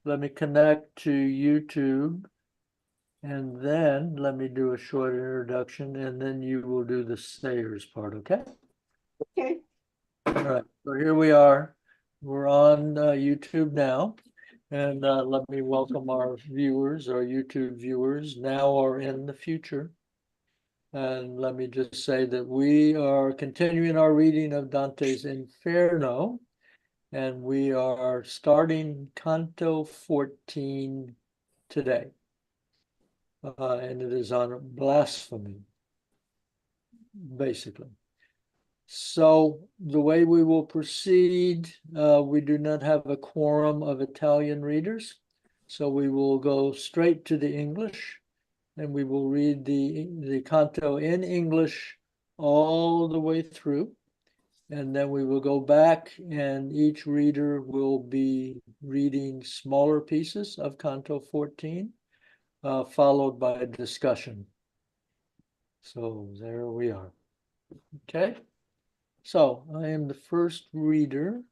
let me connect to YouTube. And then let me do a short introduction, and then you will do the Sayers part, okay? Okay. All right, so here we are. We're on YouTube now. And let me welcome our viewers, our YouTube viewers now or in the future. And let me just say that we are continuing our reading of Dante's Inferno. And we are starting Canto 14 today. And it is on blasphemy, basically. So the way we will proceed, we do not have a quorum of Italian readers. So we will go straight to the English and we will read the canto in English all the way through. And then we will go back and each reader will be reading smaller pieces of Canto 14, followed by a discussion. So there we are. Okay. So I am the first reader.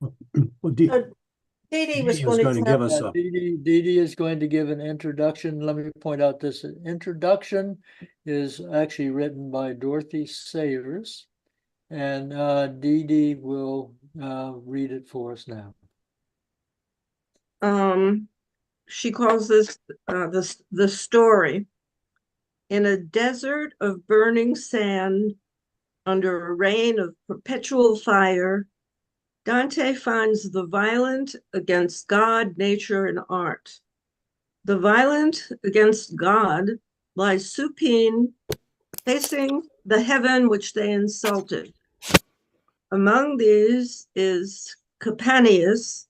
Well, Dee was Dee going going to give us Dee is going to give an introduction. Let me point out this introduction is actually written by Dorothy Sayers, and Dee will read it for us now. She calls this the story. In a desert of burning sand, under a rain of perpetual fire, Dante finds the violent against God, nature, and art. The violent against God lies supine, facing the heaven which they insulted. Among these is Capaneus,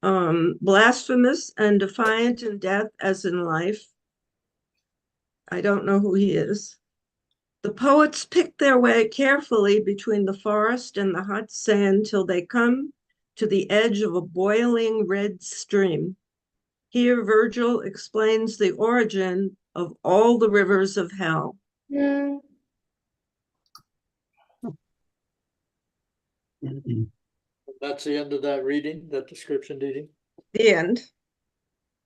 blasphemous and defiant in death as in life. I don't know who he is. The poets pick their way carefully between the forest and the hot sand till they come to the edge of a boiling red stream. Here Virgil explains the origin of all the rivers of hell. That's the end of that reading, that description, Dee? The end.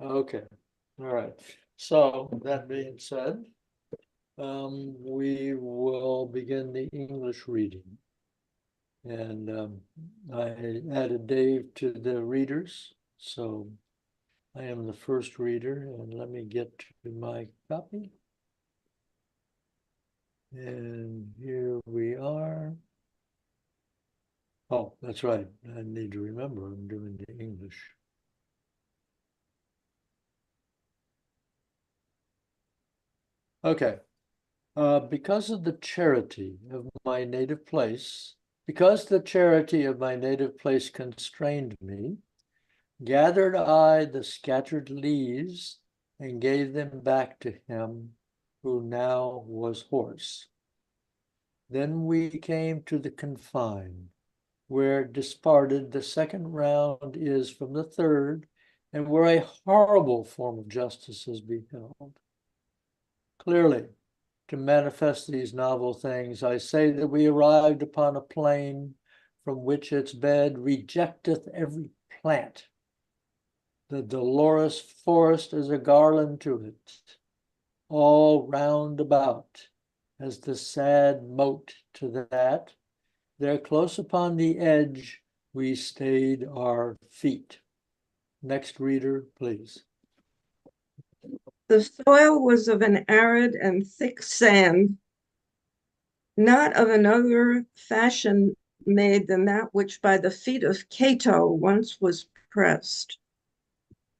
Okay. All right. So that being said, we will begin the English reading. And I added Dave to the readers, so I am the first reader, and let me get to my copy. And here we are. Oh, that's right. I need to remember I'm doing the English. Okay. Because of the charity of my native place, because the charity of my native place constrained me, gathered I the scattered leaves and gave them back to him who now was hoarse. Then we came to the confine, where disparted the second round is from the third, and where a horrible form of justice is beheld. Clearly, to manifest these novel things, I say that we arrived upon a plain from which its bed rejecteth every plant. The dolorous forest is a garland to it, all round about, as the sad moat to that. There close upon the edge we stayed our feet. Next reader, please. The soil was of an arid and thick sand, not of another fashion made than that which by the feet of Cato once was pressed.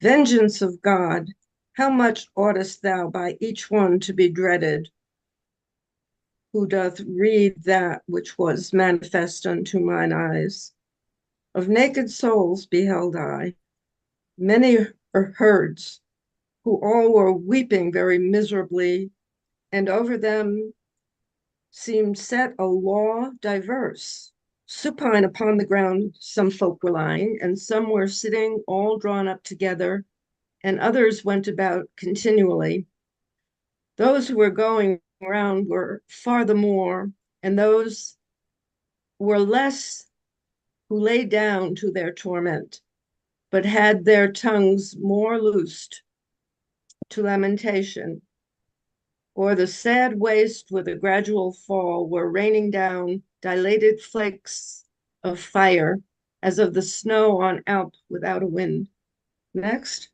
Vengeance of God, how much oughtest thou by each one to be dreaded, who doth read that which was manifest unto mine eyes? Of naked souls beheld I many herds, who all were weeping very miserably, and over them seemed set a law diverse. Supine upon the ground some folk were lying, and some were sitting all drawn up together, and others went about continually. Those who were going around were far the more, and those were less who lay down to their torment. but had their tongues more loosed to lamentation, or the sad waste with a gradual fall were raining down dilated flakes of fire, as of the snow on Alp without a wind. Next.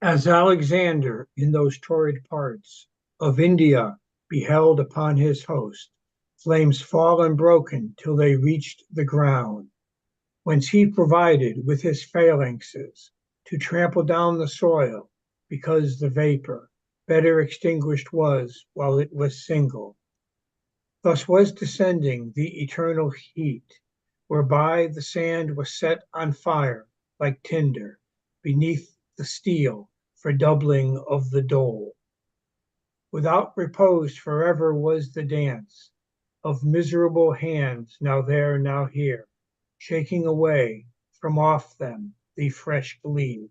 As Alexander in those torrid parts of India beheld upon his host flames fall unbroken till they reached the ground, whence he provided with his phalanxes to trample down the soil, because the vapor better extinguished was while it was single. Thus was descending the eternal heat, whereby the sand was set on fire like tinder beneath the steel for doubling of the dole. Without repose forever was the dance of miserable hands, now there, now here, shaking away from off them the fresh gleams.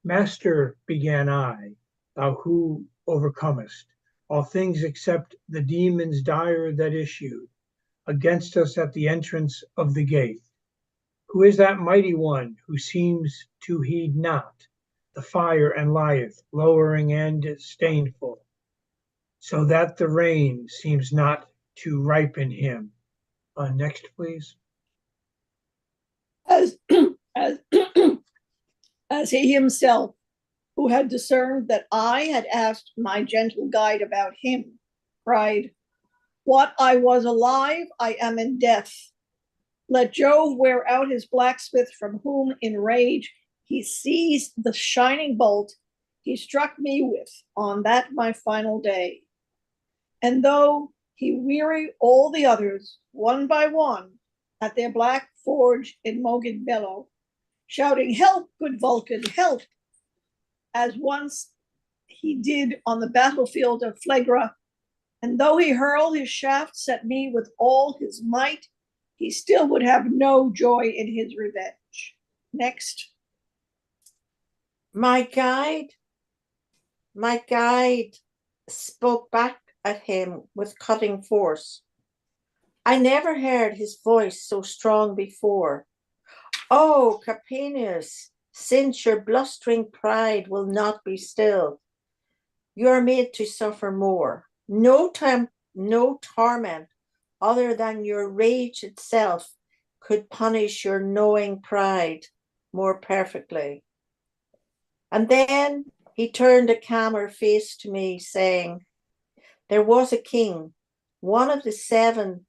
Master, began I, thou who overcomest all things except the demons dire that issued against us at the entrance of the gate. Who is that mighty one who seems to heed not the fire and lieth lowering and disdainful, so that the rain seems not to ripen him? Next, please. As, as, as he himself, who had discerned that I had asked my gentle guide about him, cried, "What I was alive, I am in death. Let Jove wear out his blacksmith, from whom in rage he seized the shining bolt he struck me with on that my final day. And though he weary all the others, one by one, at their black forge in Mogid Bellow, shouting, 'Help, good Vulcan, help!' as once he did on the battlefield of Phlegra, and though he hurled his shafts at me with all his might, he still would have no joy in his revenge." Next. My guide spoke back at him with cutting force. I never heard his voice so strong before. "Oh, Carpenius, since your blustering pride will not be stilled, you are made to suffer more. No torment other than your rage itself could punish your knowing pride more perfectly." And then he turned a calmer face to me, saying, "There was a king, one of the 7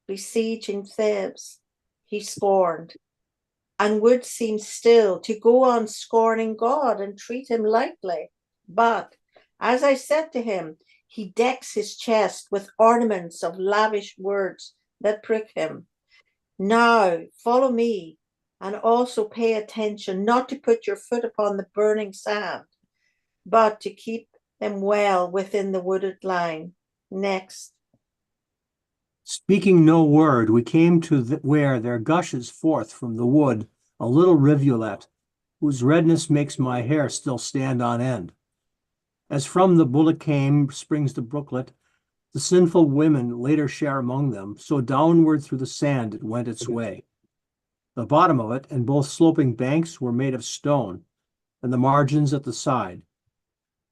besieging Thebes, he scorned, and would seem still to go on scorning God and treat him lightly. But, as I said to him, he decks his chest with ornaments of lavish words that prick him. Now follow me, and also pay attention not to put your foot upon the burning sand, but to keep them well within the wooded line." Next. Speaking no word, we came to where there gushes forth from the wood a little rivulet, whose redness makes my hair still stand on end. As from the Bullicame springs the brooklet, the sinful women later share among them, so downward through the sand it went its way. The bottom of it and both sloping banks were made of stone, and the margins at the side,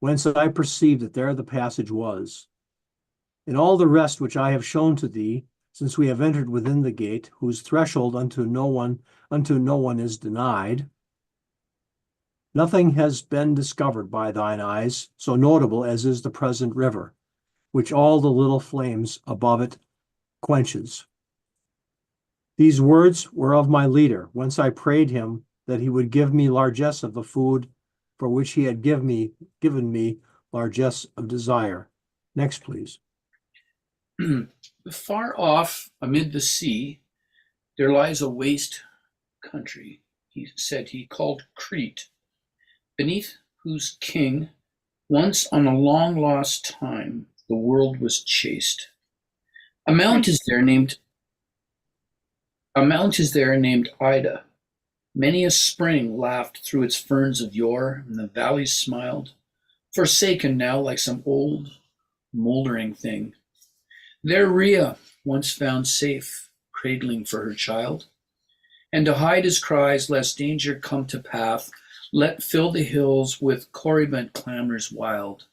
whence I perceived that there the passage was. In all the rest which I have shown to thee, since we have entered within the gate, whose threshold unto no one is denied, nothing has been discovered by thine eyes, so notable as is the present river, which all the little flames above it quenches. These words were of my leader, whence I prayed him that he would give me largesse of the food for which he had given me largesse of desire. Next, please. Far off amid the sea, there lies a waste country, he said he called Crete, beneath whose king, once on a long lost time, the world was chased. A mount is there named Ida. Many a spring laughed through its ferns of yore, and the valleys smiled, forsaken now like some old, moldering thing. There Rhea once found safe, cradling for her child, and to hide his cries lest danger come to path, let fill the hills with corybant clamors wild.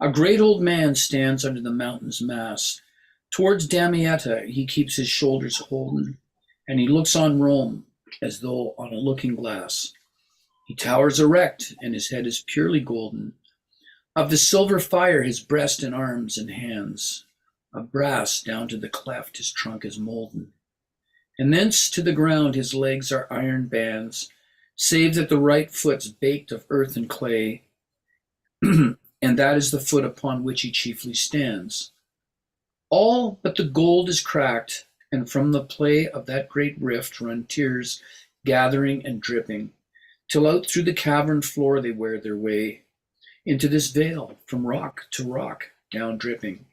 A great old man stands under the mountain's mass. Towards Damietta he keeps his shoulders holden, and he looks on Rome as though on a looking glass. He towers erect, and his head is purely golden. Of the silver fire his breast and arms and hands, of brass down to the cleft his trunk is molten. And thence to the ground his legs are iron bands, save that the right foot's baked of earth and clay, and that is the foot upon which he chiefly stands. All but the gold is cracked, and from the play of that great rift run tears gathering and dripping, till out through the cavern floor they wear their way, into this vale from rock to rock down dripping,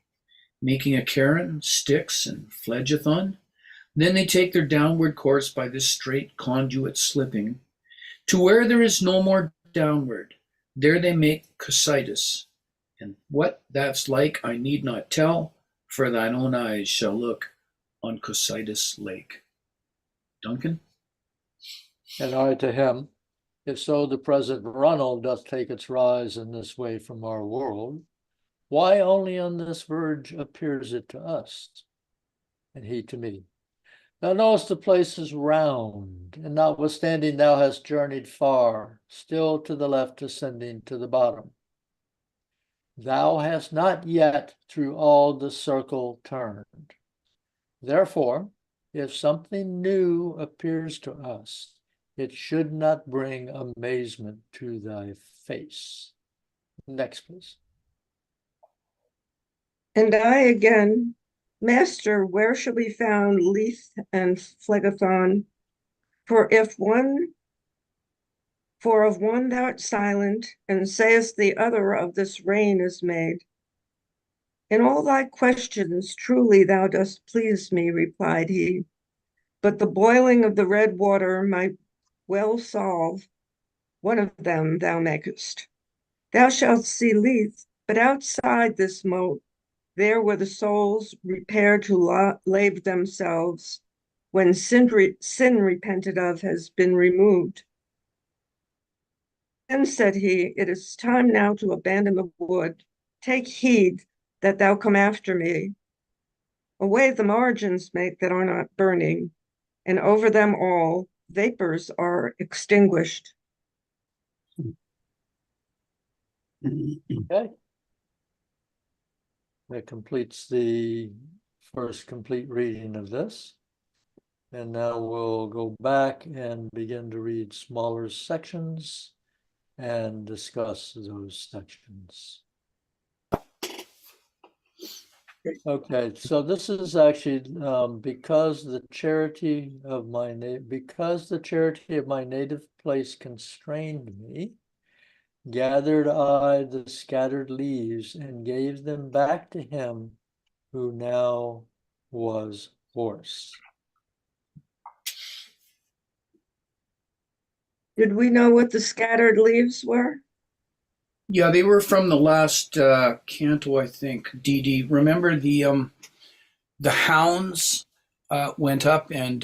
making a cairn, Styx, and Phlegethon. Then they take their downward course by this straight conduit slipping, to where there is no more downward. There they make Cocytus, and what that's like I need not tell, for thine own eyes shall look on Cocytus Lake. Duncan? And I to him, if so the present runnel doth take its rise in this way from our world, why only on this verge appears it to us? And he to me, thou knowest the place is round, and notwithstanding thou hast journeyed far, still to the left ascending to the bottom. Thou hast not yet through all the circle turned. Therefore, if something new appears to us, it should not bring amazement to thy face. Next, please. And I again, Master, where shall be found Lethe and Phlegethon? For of one thou art silent, and sayest the other of this rain is made. In all thy questions truly thou dost please me, replied he, but the boiling of the red water might well solve one of them thou makest. Thou shalt see Lethe, but outside this moat, there where the souls repair to lave themselves when sin repented of has been removed. Then said he, it is time now to abandon the wood. Take heed that thou come after me. Away the margins make that are not burning, and over them all vapors are extinguished. Okay. That completes the first complete reading of this. And now we'll go back and begin to read smaller sections and discuss those sections. Okay, so this is actually because the charity of my native place constrained me, gathered I the scattered leaves and gave them back to him who now was hoarse. Did we know what the scattered leaves were? Yeah, they were from the last canto, I think. Dee, remember the hounds went up and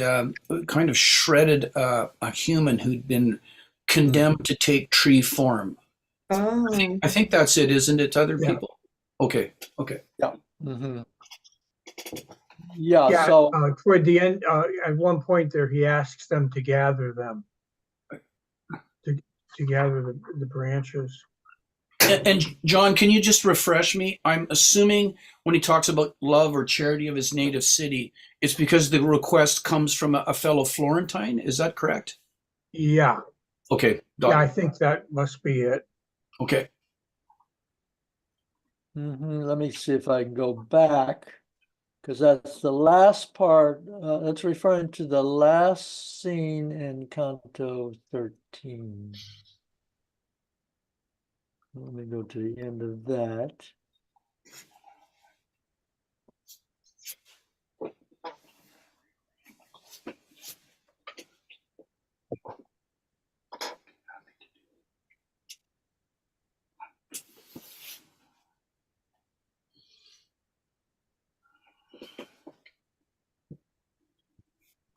kind of shredded a human who'd been condemned to take tree form. Oh, I think that's it, isn't it, to other Yeah. people? Okay. Mm-hmm. Yeah, Yeah, so toward the end, at one point there, he asks them to gather them, to gather the branches. And John, can you just refresh me? I'm assuming when he talks about love or charity of his native city, it's because the request comes from a fellow Florentine. Is that correct? Yeah, Okay, yeah, I got it. think that must be it. Okay. let me see if I can go back, because that's the last part. That's referring to the last scene in Canto 13. Let me go to the end of that.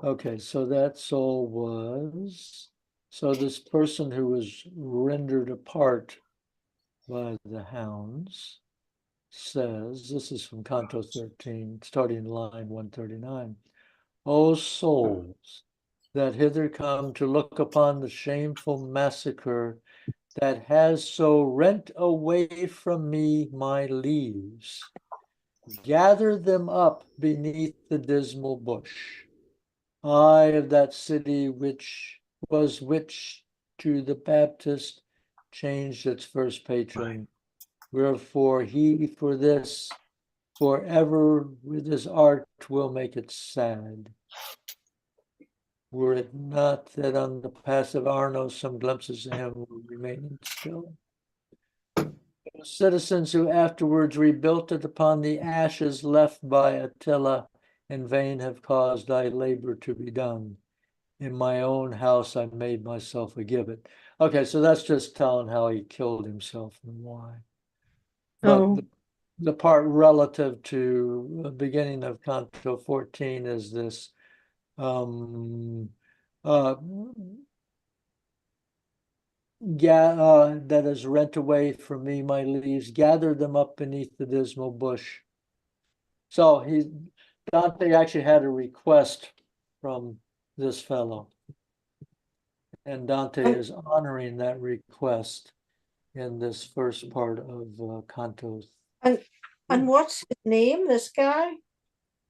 Okay, so that soul was, so this person who was rendered apart by the hounds says, this is from Canto 13, starting line 139. O souls that hither come to look upon the shameful massacre that has so rent away from me my leaves, gather them up beneath the dismal bush. I of that city which to the Baptist changed its first patron. Wherefore he for this forever with his art will make it sad. Were it not that on the pass of Arno some glimpses of him will remain still. Citizens who afterwards rebuilt it upon the ashes left by Attila in vain have caused thy labor to be done. In my own house I made myself a gibbet. Okay, so that's just telling how he killed himself and why. But Oh, the part relative to the beginning of Canto 14 is this uh, that is rent away from me my leaves, gather them up beneath the dismal bush. So Dante actually had a request from this fellow, and Dante And, is honoring that request in this first part of Canto. and and what's his name, this guy?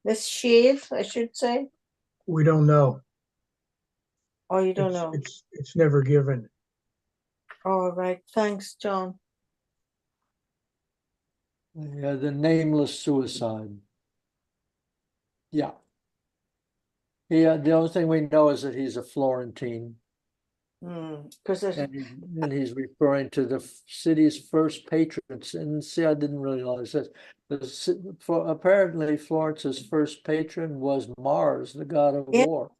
This shave, I should say. We don't know. Oh, you don't It's know. it's never given. All right. Thanks, John. Yeah, the nameless suicide. Yeah. The only thing we know is that he's a Florentine, Because there's and he's referring to the city's first patrons. And see, I didn't really realize this. Apparently, Florence's first patron was Mars, the god of yeah, war.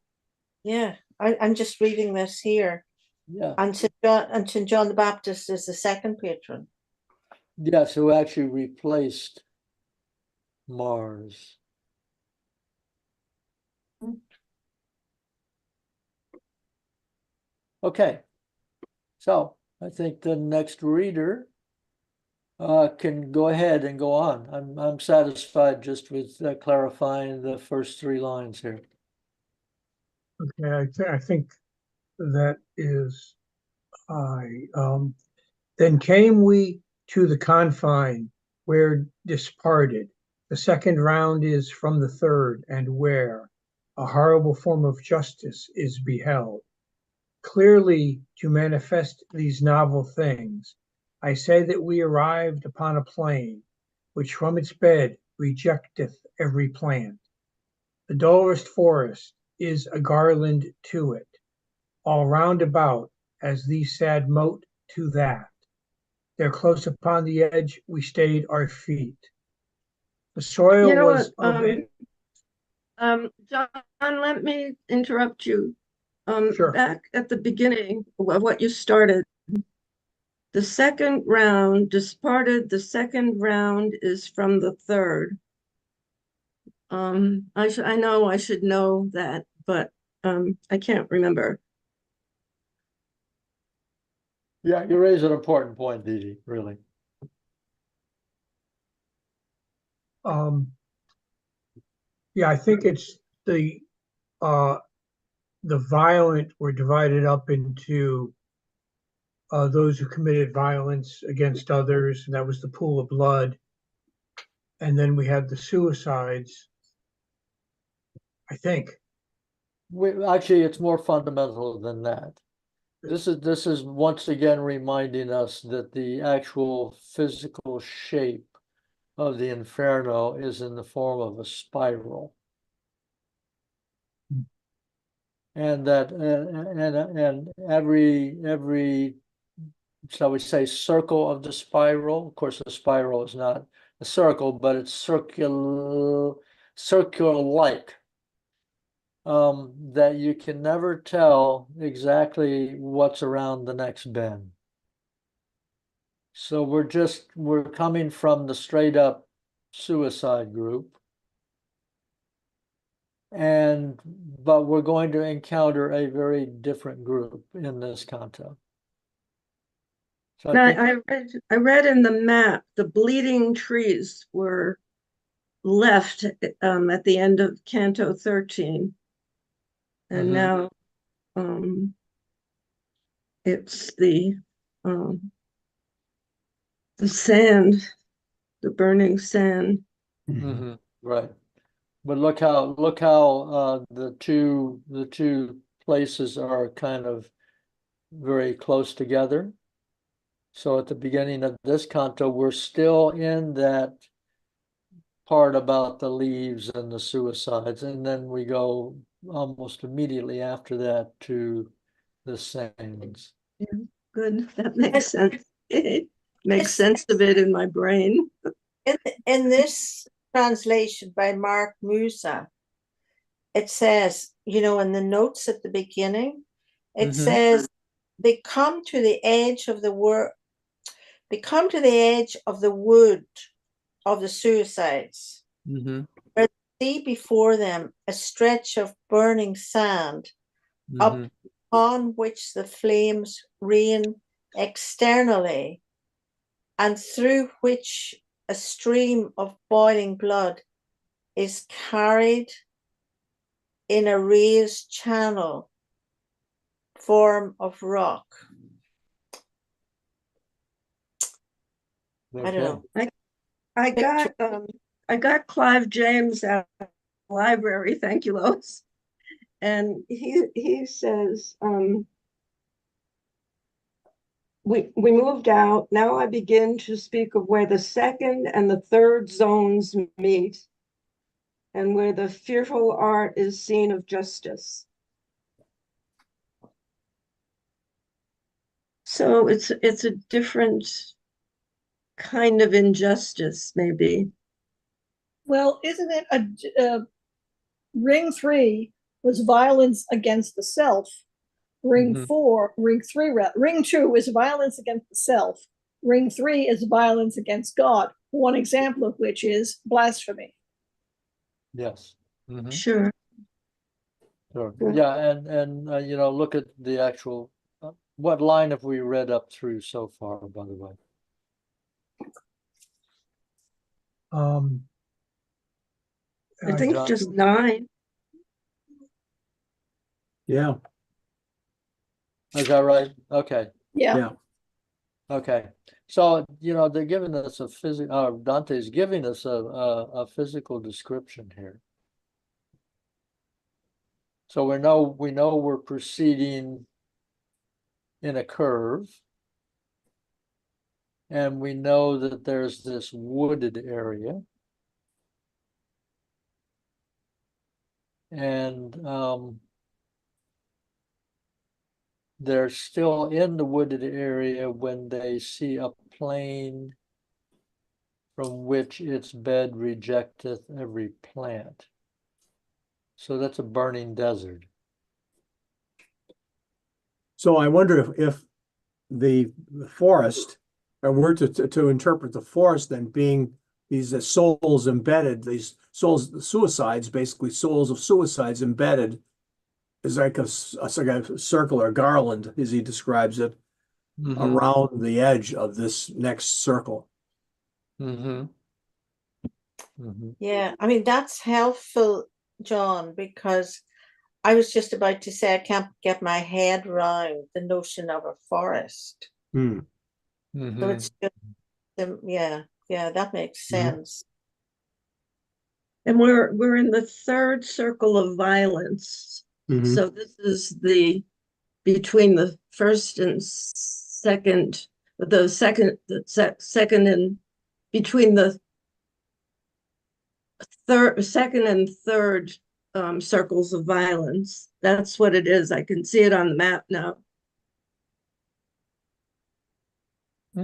yeah. I'm just reading this here. Yeah. And St. John the Baptist is the second patron. Yes, who actually replaced Mars. Okay, so I think the next reader can go ahead and go on. I'm satisfied just with clarifying the first three lines here. Okay, I think that is I. Then came we to the confine where disparted. The second round is from the third, and where a horrible form of justice is beheld. Clearly to manifest these novel things, I say that we arrived upon a plain, which from its bed rejecteth every plant. The dullest forest is a garland to it, all round about, as the sad moat to that. There close upon the edge we stayed our feet. The soil you know was what? of it. John, let me interrupt you. Sure. Back at the beginning of what you started, the second round disparted, the second round is from the third. I know I should know that, but I can't remember. Yeah, you raise an important point, Didi, really. Um, yeah, I think it's uh, the violent were divided up into those who committed violence against others, and that was the pool of blood. And then we had the suicides, I think. Actually, it's more fundamental than that. This is once again reminding us that the actual physical shape of the Inferno is in the form of a spiral. And that and every shall we say circle of the spiral, of course the spiral is not a circle, but it's circular like, that you can never tell exactly what's around the next bend. So we're coming from the straight up suicide group, but we're going to encounter a very different group in this canto. So Now, I think, I read in the map, the bleeding trees were left at the end of Canto 13. And now it's the sand, the burning sand. right. But look how the two places are kind of very close together. So at the beginning of this canto, we're still in that part about the leaves and the suicides, and then we go almost immediately after that to the sands. Yeah, good. That makes sense. It makes It's- sense of it in my brain. In this translation by Mark Musa, it says, you know, in the notes at the beginning, it says, they come to the edge of the wood of the suicides. Where they see before them a stretch of burning sand, upon which the flames rain externally, and through which a stream of boiling blood is carried in a raised channel form of rock. I don't know. I got Clive James at the library. Thank you, Lois. And he says, we moved out. Now I begin to speak of where the second and the third zones meet, and where the fearful art is seen of justice. So it's a different kind of injustice, maybe. Well, isn't it ring 3 was violence against the self. Ring 2 is violence against the self. Ring 3 is violence against God. One example of which is blasphemy. Yes. Sure. Sure. Yeah, and you know, look at the actual. What line have we read up through so far, by the way? I think John? just 9. Yeah. Is that right? Okay. Yeah. Okay. So, you know, they're giving us a Dante's giving us a physical description here. So we know we're proceeding in a curve, and we know that there's this wooded area, and they're still in the wooded area when they see a plain from which its bed rejecteth every plant. So that's a burning desert. So I wonder if the forest, or were to interpret the forest then being these souls embedded, these souls, suicides, basically souls of suicides embedded, is like a circle or garland, as he describes it, around the edge of this next circle. Yeah, I mean, that's helpful, John, because I was just about to say I can't get my head around the notion of a forest. So it's just, yeah, that makes sense. And we're in the third circle of violence. So this is between the first and second, second and between the second and third circles of violence. That's what it is. I can see it on the map now.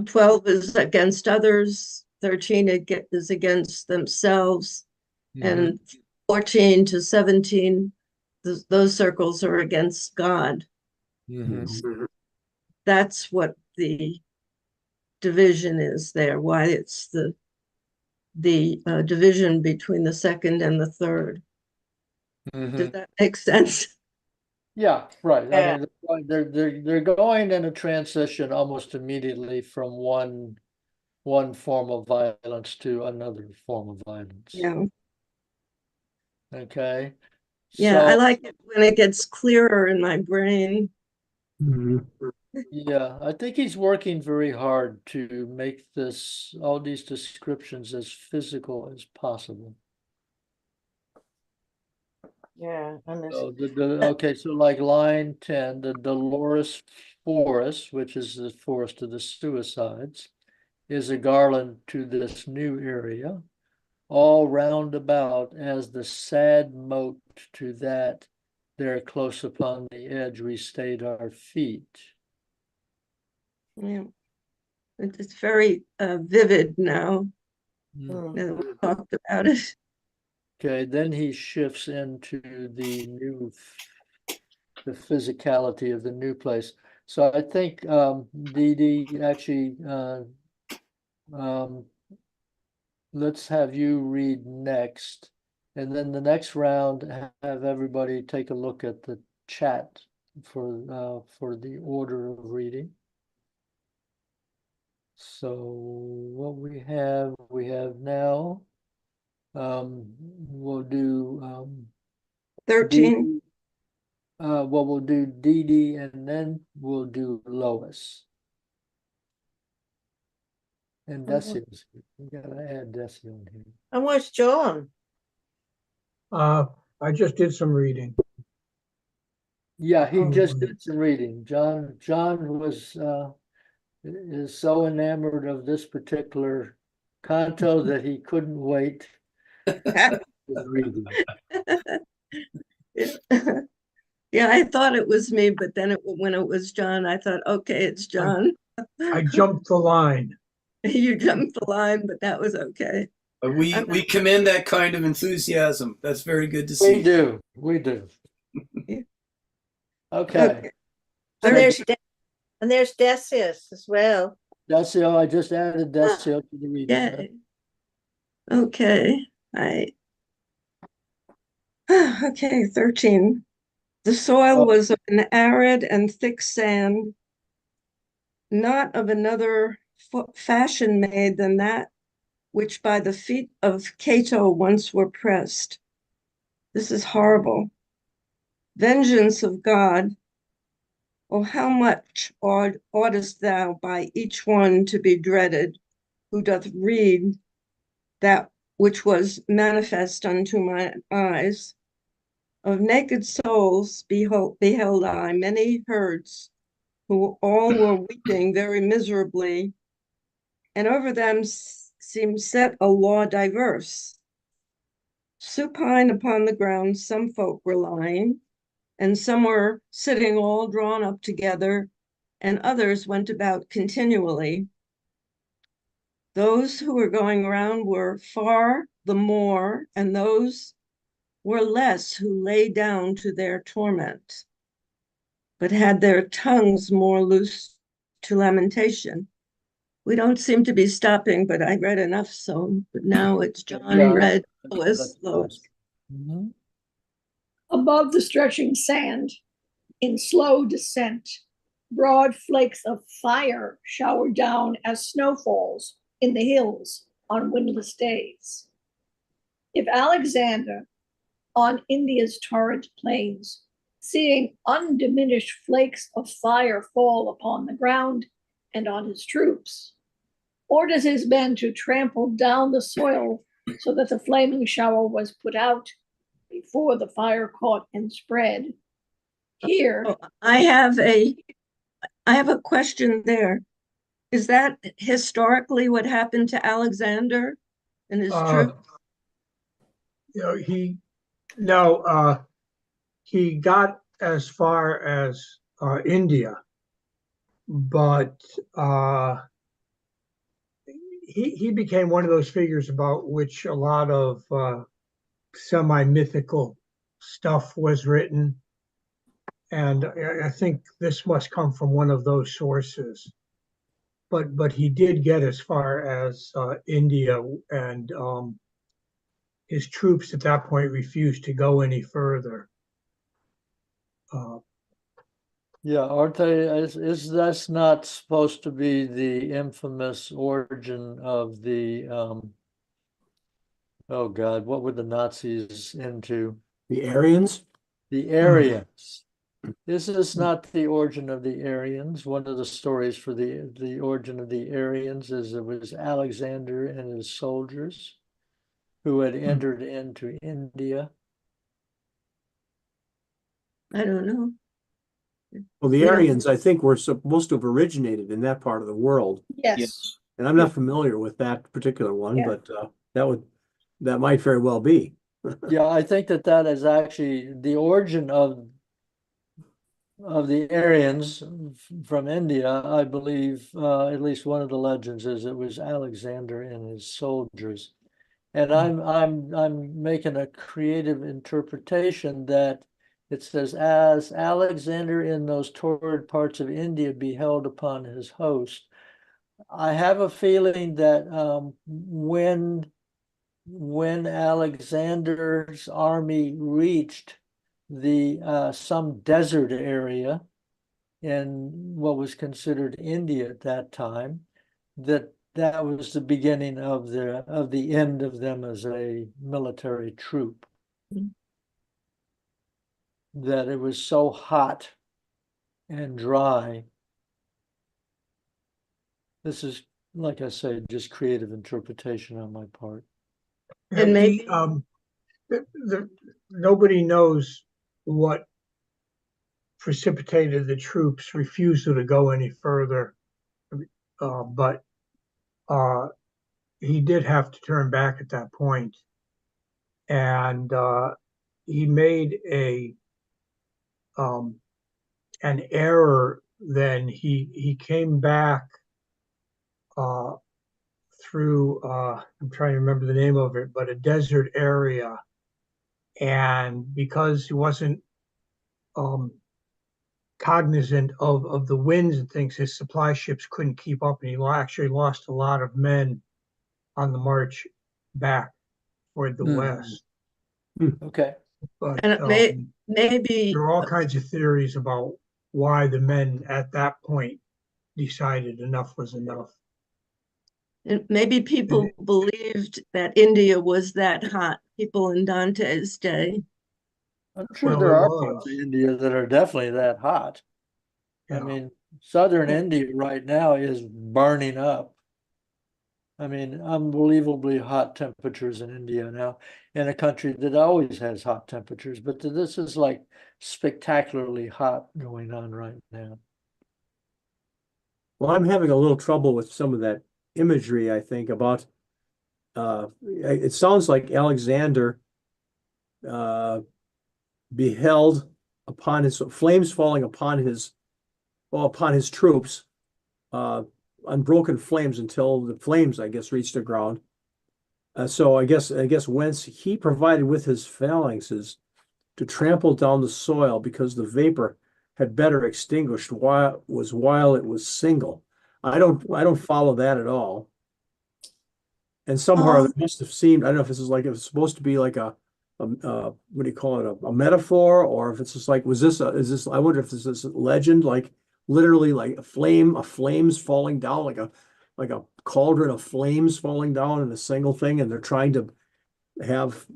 12 is against others, 13 is against themselves, and 14 to 17, those circles are against God. That's what the division is there, why it's the division between the second and the third. Does that make sense? Yeah, right. Yeah. I mean, they're going in a transition almost immediately from one form of violence to another form of violence. Yeah. Okay. Yeah, I So like it when it gets clearer in my brain. Mhm. yeah, I think he's working very hard to make all these descriptions as physical as possible. Yeah. And So okay, so like line 10, the Dolores Forest, which is the forest of the suicides, is a garland to this new area, all round about as the sad moat to that there close upon the edge we stayed our feet. Yeah. It's very vivid now Mm. that we talked about it. Okay, then he shifts into the physicality of the new place. So I think Dee Dee actually um, let's have you read next, and then the next round have everybody take a look at the chat for the order of reading. So what we have now, we'll do 13. Dee, well, we'll do Dee Dee and then we'll do Lois. And Decius, we gotta add Deci on here. and where's John? I just did some reading. Yeah, he just Probably. did some reading. John was is so enamored of this particular canto that he couldn't wait to read it. Yeah, I thought it was me, but then when it was John, I thought, okay, it's John. I jumped the line. You jumped the line, but that was okay. We commend that kind of enthusiasm. That's very good to We see. do, we do. Yeah. Okay, Okay. And Thirteen. there's Decius as well. Decio, I just added Decio to the reading. Yeah. Okay. Okay, 13. The soil was of an arid and thick sand, not of another fashion made than that which by the feet of Cato once were pressed. This is horrible. Vengeance of God, oh, how much oughtest thou by each one to be dreaded, who doth read that which was manifest unto my eyes? Of naked souls beheld I many herds, who all were weeping very miserably, and over them seemed set a law diverse. Supine upon the ground, some folk were lying, and some were sitting all drawn up together, and others went about continually. Those who were going around were far the more, and those were less who lay down to their torment, but had their tongues more loose to lamentation. We don't seem to be stopping, but I read enough, so but now it's John Yeah, read that's Lois. Mhm. Above the stretching sand, in slow descent, broad flakes of fire showered down as snowfalls in the hills on windless days. If Alexander, on India's torrent plains, seeing undiminished flakes of fire fall upon the ground and on his troops, orders his men to trample down the soil so that the flaming shower was put out before the fire caught and spread. Here, Oh, I have a question there. Is that historically what happened to Alexander and his troops? You know, he got as far as India, but he became one of those figures about which a lot of semi-mythical stuff was written, and I think this must come from one of those sources. But he did get as far as India, and his troops at that point refused to go any further. Yeah, aren't they, is that's not supposed to be the infamous origin of the, oh God, what were the Nazis into? The Aryans? The Aryans. This is not the origin of the Aryans. One of the stories for the origin of the Aryans is it was Alexander and his soldiers who had entered into India. I don't know. Well, the We don't- Aryans, I think, were supposed to have originated in that part of the world. Yes. Yes. And I'm not familiar with that particular one, Yeah. but that might very well be. Yeah, I think that is actually the origin of the Aryans from India. I believe at least one of the legends is it was Alexander and his soldiers. And I'm making a creative interpretation that it says, as Alexander in those torrid parts of India beheld upon his host. I have a feeling that when Alexander's army reached the some desert area in what was considered India at that time, that was the beginning of the end of them as a military troop. That it was so hot and dry. This is, like I say, just creative interpretation on my part. And maybe- Nobody knows what precipitated the troops' refusal to go any further, but he did have to turn back at that point, and he made an error. Then he came back through I'm trying to remember the name of it, but a desert area, and because he wasn't cognizant of the winds and things, his supply ships couldn't keep up, and he actually lost a lot of men on the march back toward the west. Okay. But And maybe there are all kinds of theories about why the men at that point decided enough was enough. maybe people believed that India was that hot, people in Dante's day. I'm sure Well, there it are was. parts of India that are definitely that hot. I Yeah. mean, southern India right now is burning up. I mean, unbelievably hot temperatures in India now, in a country that always has hot temperatures, but this is like spectacularly hot going on right now. Well, I'm having a little trouble with some of that imagery, I think, about it sounds like Alexander beheld upon his flames falling upon his troops, unbroken flames until the flames, I guess, reached the ground. So I guess whence he provided with his phalanxes to trample down the soil because the vapor had better extinguished while it was single. I don't follow that at all. And somehow it must have seemed, I don't know if this is like, it was supposed to be like a what do you call it, a metaphor, or if it's just like, I wonder if this is a legend, like literally like a flames falling down, like a cauldron of flames falling down in a single thing, and they're trying to have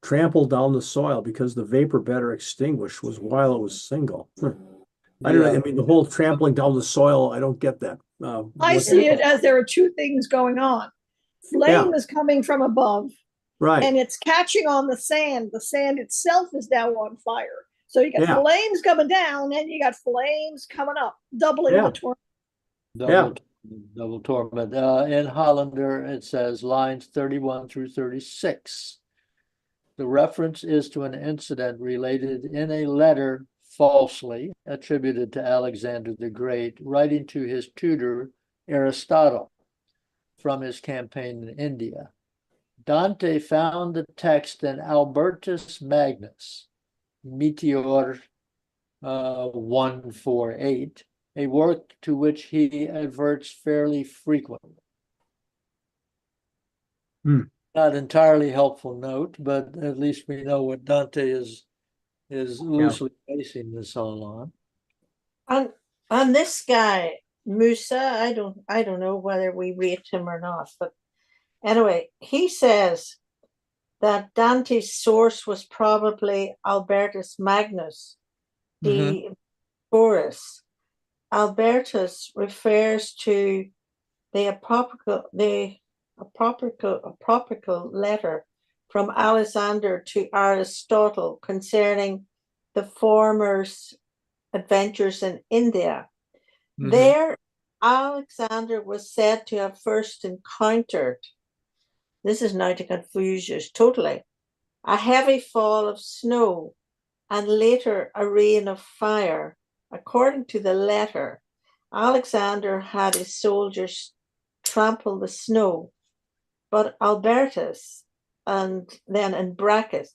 trample down the soil because the vapor better extinguished was while it was single. I don't know. I mean, the whole trampling down the soil, I don't get that. I see it as there are two things going on. Flame is coming from above, right, and it's catching on the sand. The sand itself is now on fire. So you got flames coming down, and you got flames coming up, doubling the torment. Double torment. In Hollander, it says lines 31 through 36. The reference is to an incident related in a letter falsely attributed to Alexander the Great, writing to his tutor Aristotle from his campaign in India. Dante found the text in Albertus Magnus, Meteor 148, a work to which he adverts fairly frequently. not entirely helpful note, but at least we know what Dante is loosely basing this all on. And this guy, Musa, I don't know whether we rate him or not, but anyway, he says that Dante's source was probably Albertus Magnus, the Boris. Albertus refers to the apocryphal letter from Alexander to Aristotle concerning the former's adventures in India. There, Alexander was said to have first encountered, this is now to confuse you totally, a heavy fall of snow and later a rain of fire. According to the letter, Alexander had his soldiers trample the snow, but Albertus, and then in brackets,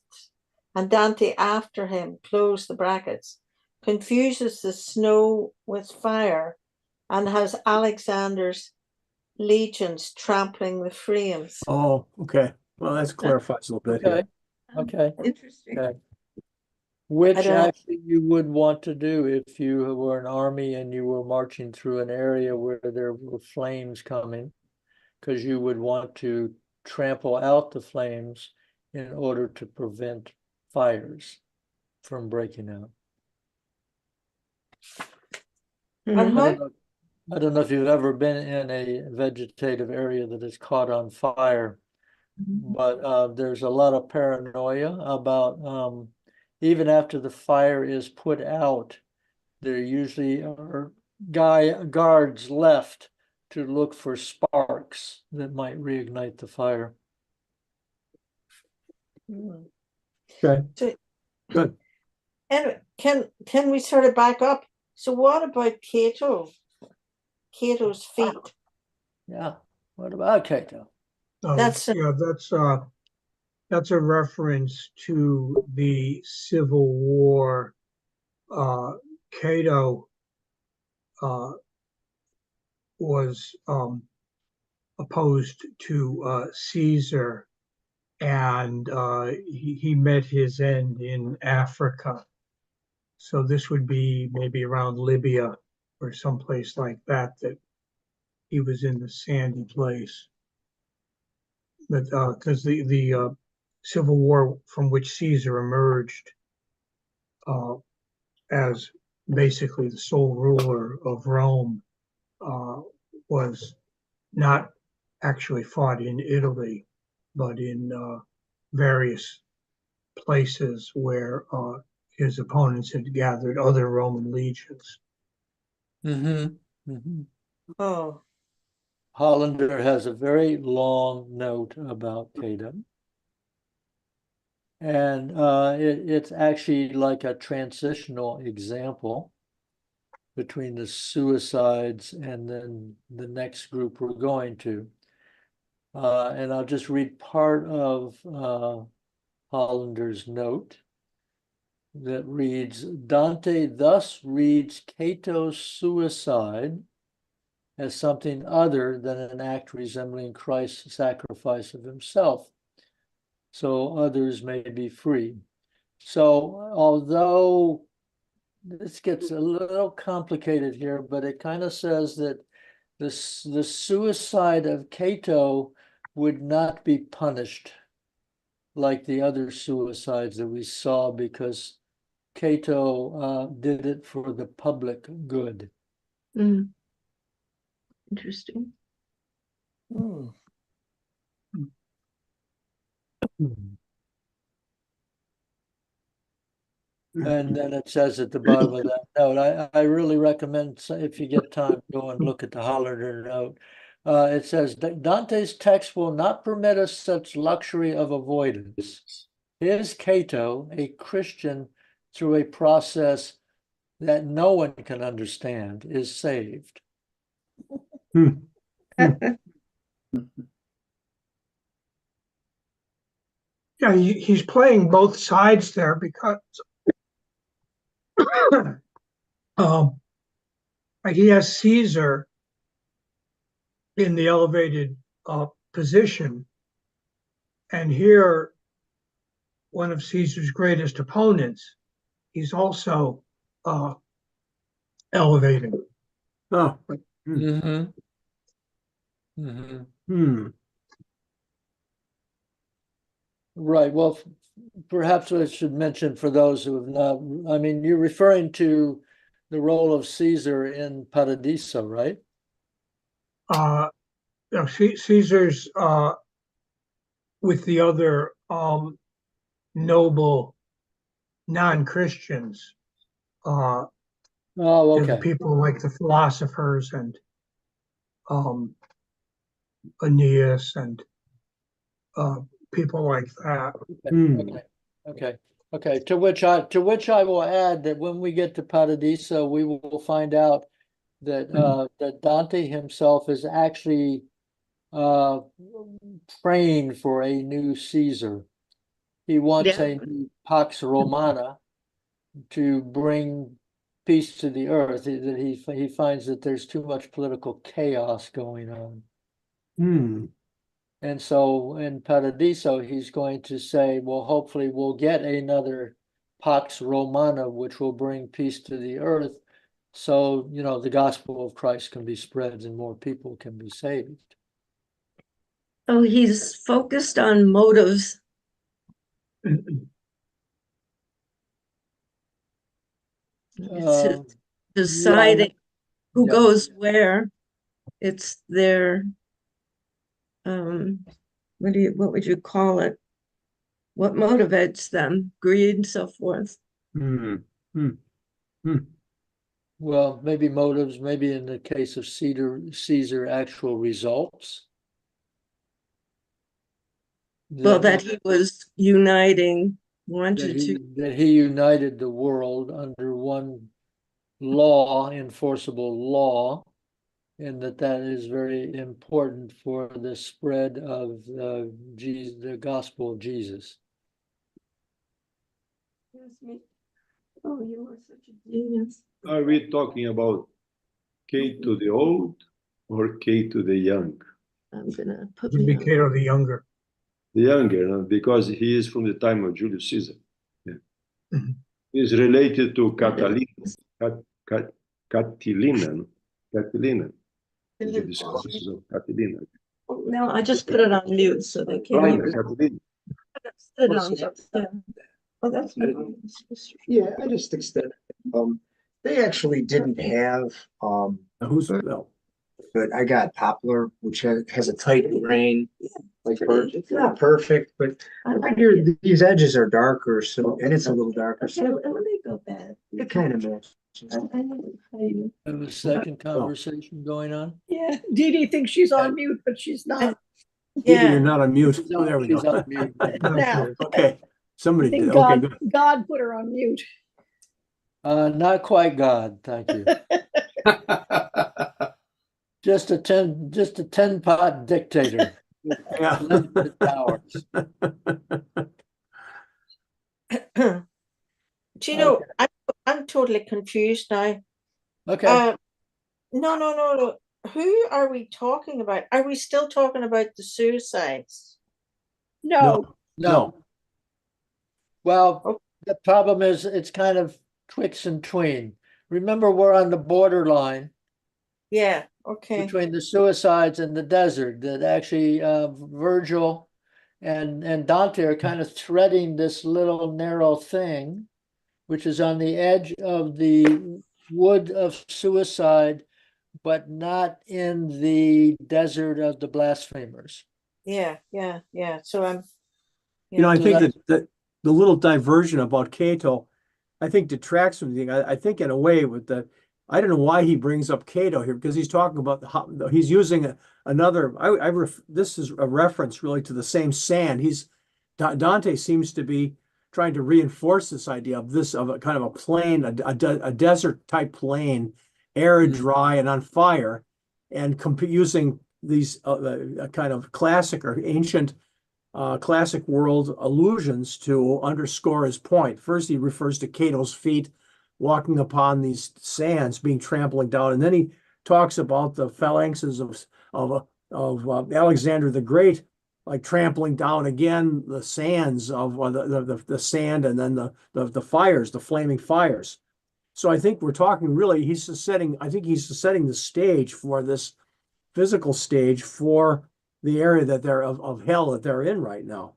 and Dante after him, close the brackets, confuses the snow with fire and has Alexander's legions trampling the flames. Oh, okay. Well, that clarifies a little bit here. Okay. Interesting. Okay. Which I don't know. actually you would want to do if you were an army and you were marching through an area where there were flames coming, because you would want to trample out the flames in order to prevent fires from breaking out. And Mhm. how I don't know if you've ever been in a vegetative area that is caught on fire, but there's a lot of paranoia about even after the fire is put out, there usually are guards left to look for sparks that might reignite the fire. Okay. So, Good. anyway, can we sort of back up? So what about Cato? Cato's feet. Yeah. What about Cato? That's That's a reference to the Civil War. Cato was opposed to Caesar, and he met his end in Africa. So this would be maybe around Libya or someplace like that he was in the sandy place. But because the Civil War from which Caesar emerged as basically the sole ruler of Rome was not actually fought in Italy, but in various places where his opponents had gathered other Roman legions. oh, Hollander has a very long note about Cato. And it's actually like a transitional example between the suicides and then the next group we're going to. And I'll just read part of Hollander's note that reads, Dante thus reads Cato's suicide as something other than an act resembling Christ's sacrifice of himself, so others may be free. So although this gets a little complicated here, but it kind of says that the suicide of Cato would not be punished like the other suicides that we saw because Cato did it for the public good. Interesting. And then it says at the bottom of that note, I really recommend, if you get time, go and look at the Hollander note. It says Dante's text will not permit us such luxury of avoidance. Is Cato a Christian through a process that no one can understand is saved? Yeah, he's playing both sides there because he has Caesar in the elevated position, And here, one of Caesar's greatest opponents, he's also elevating. Oh, Mm-hmm. Mm-hmm. hmm. Right. Well, perhaps I should mention for those who have not, I mean, you're referring to the role of Caesar in Paradiso, right? Caesar's with the other noble non-Christians, Oh, the okay. people like the philosophers and Aeneas and people like that. Hmm. Okay. Okay. Okay. To which I will add that when we get to Paradiso, we will find out that that Dante himself is actually uh praying for a new Caesar. He wants Yeah. a new Pax Romana to bring peace to the earth. That he finds that there's too much political chaos going on. Hmm. And so in Paradiso, he's going to say, well, hopefully we'll get another Pax Romana, which will bring peace to the earth. So, you know, the gospel of Christ can be spread and more people can be saved. Oh, he's focused on motives. It's his Yeah, deciding who yeah. goes where. It's their what would you call it? What motivates them? Greed, so forth. Hmm. Hmm. Hmm. Well, maybe motives, maybe in the case of Caesar, actual results. Well, that he was uniting, wanted to. that he united the world under one law, enforceable law, and that is very important for the spread of the gospel of Jesus. Oh, you are such a genius. Are we talking about Cato the old or Cato the young? I'm gonna put Would be me on. Cato the younger. The younger, because he is from the time of Julius Caesar. Yeah. Mhm. He is related to Catilina. Catilina. Catilina. The discourses of Catilina. No, I just put it on mute so they can't Right, hear. Catilina. Put it on mute. Yeah. Oh, that's me. Yeah, I just extended. They actually didn't have, Who's well? but I got Poplar, which has a tight grain. Like it's not perfect, but I figure these edges are darker, so and it's a little darker, Okay, so let me go back. it kind of matches. I know how you. Have a second conversation going on. Yeah, Dee Dee thinks she's on mute, but she's not. You're Yeah. not on mute. She's on- There we she's go. on mute. Now, Okay. I Somebody think did. Okay, God, good. God put her on mute. Not quite God, thank you. Just a 10 pot dictator. Yeah. Limited powers. Do you know, I'm totally confused now. Okay. No. Who are we talking about? Are we still talking about the suicides? No, No. Well, Okay. the problem is it's kind of twixt and tween. Remember, we're on the borderline Yeah, okay. between the suicides and the desert. That actually Virgil and Dante are kind of threading this little narrow thing, which is on the edge of the wood of suicide, but not in the desert of the blasphemers. Yeah. So I'm, You know, I So think that's- that the little diversion about Cato, I think detracts from the thing. I think in a way with the, I don't know why he brings up Cato here because he's talking about he's using another. This is a reference really to the same sand. Dante seems to be trying to reinforce this idea of a kind of a plain, a desert type plain, arid, dry, and on fire, and using these kind of classic or ancient classic world allusions to underscore his point. First, he refers to Cato's feet walking upon these sands being trampling down, and then he talks about the phalanxes of Alexander the Great like trampling down again the sands of the sand, and then the fires, the flaming fires. So I think we're talking really, he's just setting, I think he's just setting the stage for this physical stage for the area that they're of hell that they're in right now,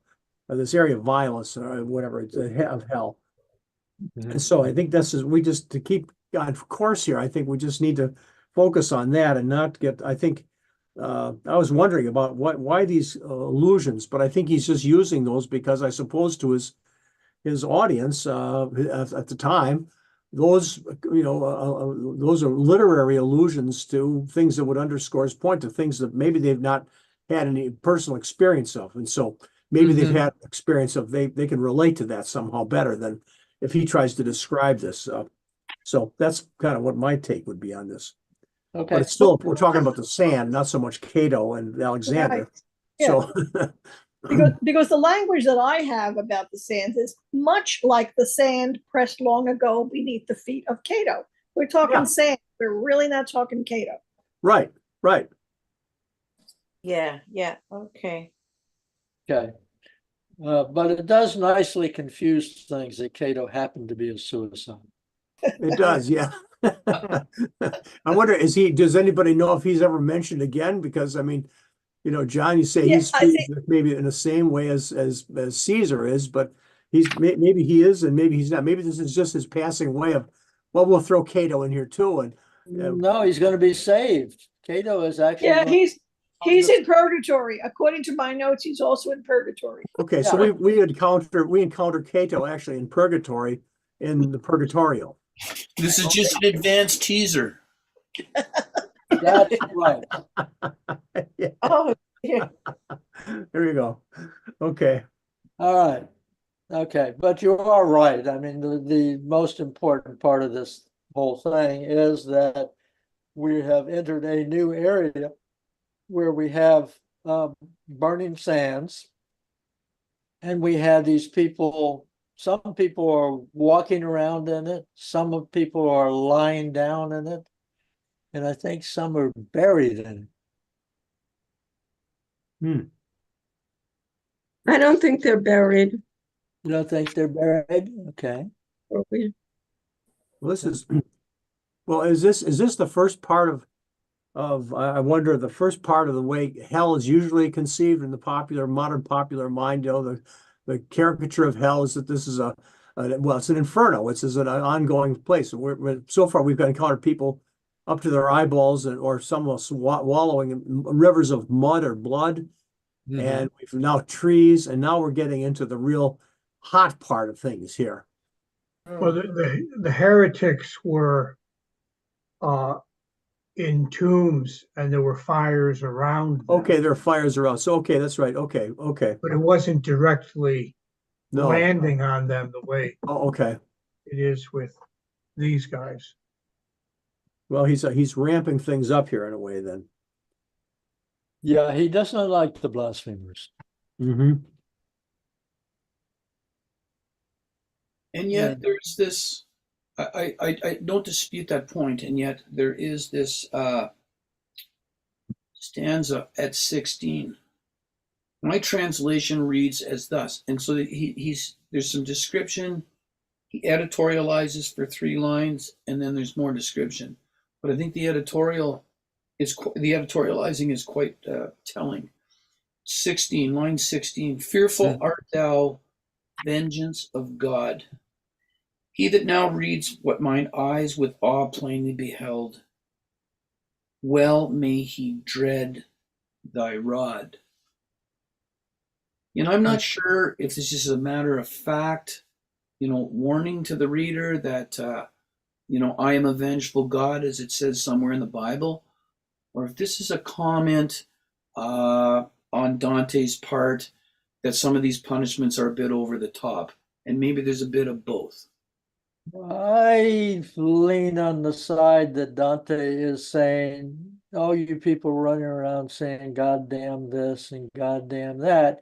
or this area of violence or whatever, it's of hell. And so I think this is, we just, to keep on course here, I think we just need to focus on that and not get, I think, I was wondering about why these allusions, but I think he's just using those because I suppose to his audience at the time, those those are literary allusions to things that would underscore his point, to things that maybe they've not had any personal experience of, and so maybe they've had experience of, they can relate to that somehow better than if he tries to describe this. So that's kind of what my take would be on this. Okay. But it's still, we're talking about the sand, not so much Cato and Alexander. Right. Yeah. So Because the language that I have about the sands is much like the sand pressed long ago beneath the feet of Cato. We're talking sand. We're really not talking Cato. right. Yeah, yeah, okay. Okay. But it does nicely confuse things that Cato happened to be a suicide. It does, yeah. I wonder, does anybody know if he's ever mentioned again? Because I mean, John, you say he's maybe in the same way as Caesar is, but maybe he is and maybe he's not. Maybe this is just his passing way of, well, we'll throw Cato in here too. And no, he's going to be saved. Cato is actually. He's in purgatory. According to my notes, he's also in purgatory. Okay, so we encounter Cato actually in purgatory, in the Purgatorio. This is just an advanced teaser. That's right. Yeah. Oh, yeah. There you go. Okay. All right. Okay, but you are right. I mean, the most important part of this whole thing is that we have entered a new area where we have burning sands, and we have these people. Some people are walking around in it. Some people are lying down in it. And I think some are buried in it. I don't think they're buried. You don't think they're buried? Okay. Well, this is, well, is this the first part of I wonder, the first part of the way hell is usually conceived in the modern popular mind? The caricature of hell is that this is well, it's an inferno. It's an ongoing place. So far we've encountered people up to their eyeballs, or some of us wallowing in rivers of mud or blood, and we've now trees, and now we're getting into the real hot part of things here. Well, the heretics were in tombs, and there were fires around them. Okay, there are fires around. So okay, that's right. Okay. But it wasn't directly landing on them the way okay. it is with these guys. Well, he's ramping things up here in a way then. Yeah, he does not like the blasphemers. And yet there's this, I don't dispute that point, and yet there is this stanza at 16. My translation reads as thus, and so there's some description. He editorializes for 3 lines, and then there's more description. But I think the editorializing is quite telling. 16, line 16. Fearful art thou, vengeance of God. He that now reads what mine eyes with awe plainly beheld, well may he dread thy rod. I'm not sure if this is a matter of fact, warning to the reader that, I am a vengeful God, as it says somewhere in the Bible, or if this is a comment on Dante's part that some of these punishments are a bit over the top, and maybe there's a bit of both. I lean on the side that Dante is saying, oh, you people running around saying, God damn this and God damn that,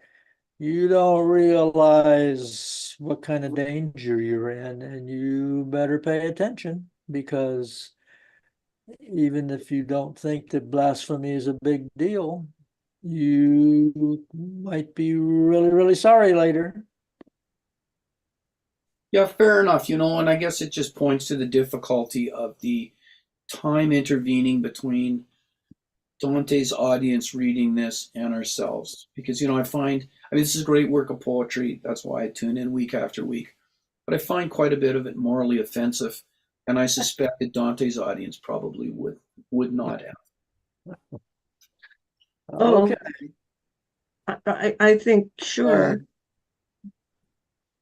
you don't realize what kind of danger you're in, and you better pay attention, because even if you don't think that blasphemy is a big deal, you might be really, really sorry later. Yeah, fair enough. And I guess it just points to the difficulty of the time intervening between Dante's audience reading this and ourselves. Because, this is a great work of poetry. That's why I tune in week after week. But I find quite a bit of it morally offensive. And I suspect that Dante's audience probably would not have. Oh, Okay. I think, sure.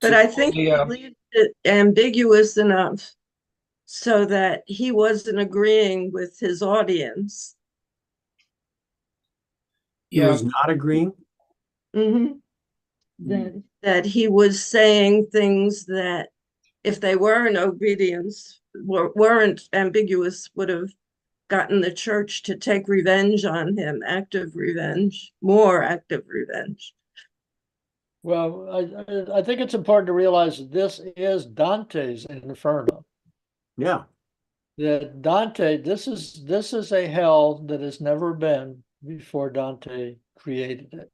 But I think he leaves it ambiguous enough so that he wasn't agreeing with his audience. He was not agreeing. Mhm. That he was saying things that, if they were in obedience, weren't ambiguous, would have gotten the church to take revenge on him, active revenge, more active revenge. Well, I think it's important to realize that this is Dante's Inferno. Yeah. That Dante, this is a hell that has never been before Dante created it.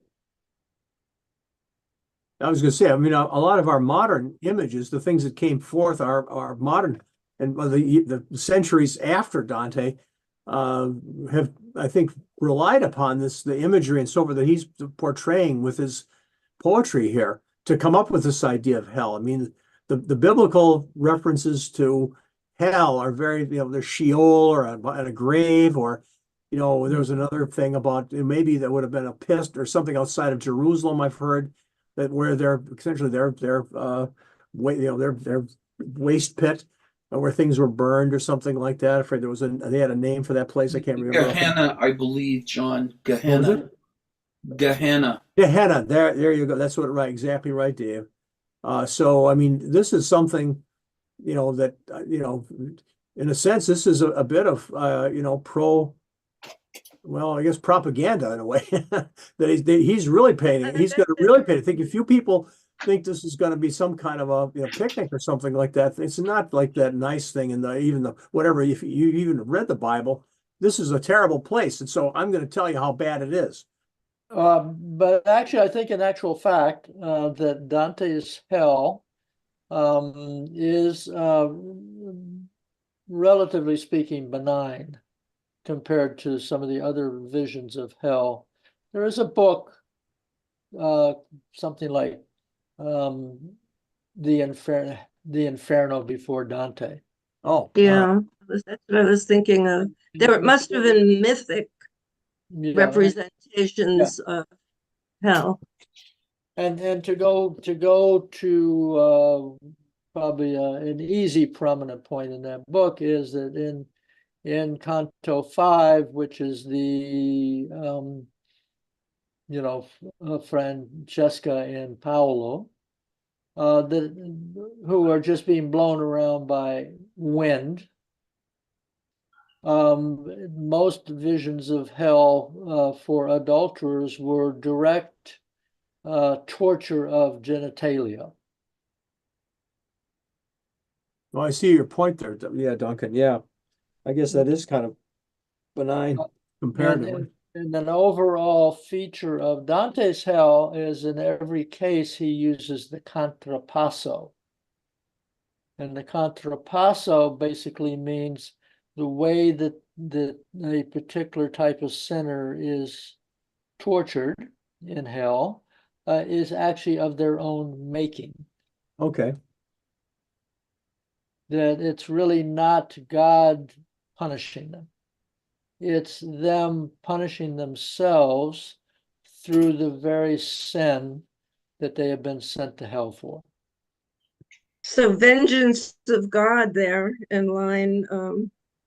I was going to say, a lot of our modern images, the things that came forth are modern, and the centuries after Dante have, I think, relied upon the imagery and so forth that he's portraying with his poetry here to come up with this idea of hell. The biblical references to hell are very, there's Sheol or a grave, or there was another thing about maybe that would have been a pit or something outside of Jerusalem, I've heard, that where they're essentially their waste pit, where things were burned or something like that. I'm afraid they had a name for that place. I can't remember. Gehenna, I believe, John. What was Gehenna. it? Gehenna. Gehenna. There you go. That's what right. Exactly right, Dave. So this is something, that in a sense, this is a bit of I guess propaganda in a way that he's really painting. He's going to really paint. I think a few people think this is going to be some kind of a picnic or something like that. It's not like that nice thing in the whatever. If you even read the Bible, this is a terrible place, and so I'm going to tell you how bad it is. But actually, I think in actual fact that Dante's hell is relatively speaking benign compared to some of the other visions of hell. There is a book, something like the Inferno before Dante. Oh, yeah, that's what I was thinking of. There must have been mythic representations of hell. And to go to probably an easy prominent point in that book is that in Canto 5, which is the Francesca and Paolo, who are just being blown around by wind. Most visions of hell for adulterers were direct torture of genitalia. Well, I see your point there. Yeah, Duncan. Yeah, I guess that is kind of benign comparatively. And an overall feature of Dante's hell is in every case he uses the contrapasso. And the contrapasso basically means the way that a particular type of sinner is tortured in hell is actually of their own making. Okay. That it's really not God punishing them. It's them punishing themselves through the very sin that they have been sent to hell for. So vengeance of God there in line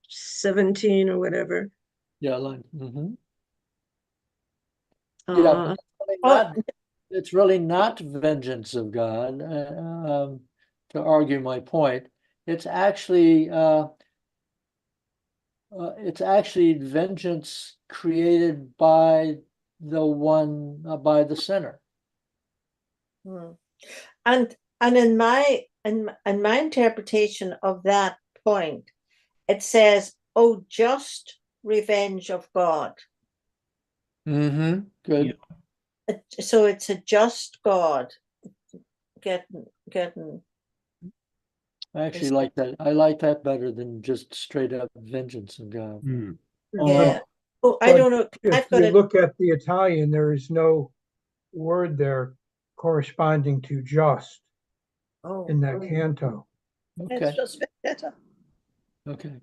17 or whatever. Yeah, line. Yeah, it's really not vengeance of God. To argue my point, it's actually vengeance created by the sinner. And in my interpretation of that point, it says, "Oh, just revenge of God." Mm-hmm. Good. So it's a just God getting I actually Is- like that. I like that better than just straight up vengeance of God. Hmm. yeah. Oh, I But don't know. if I've got you a look at the Italian, there is no word there corresponding to just in that canto. It's Okay. just vendetta. Okay.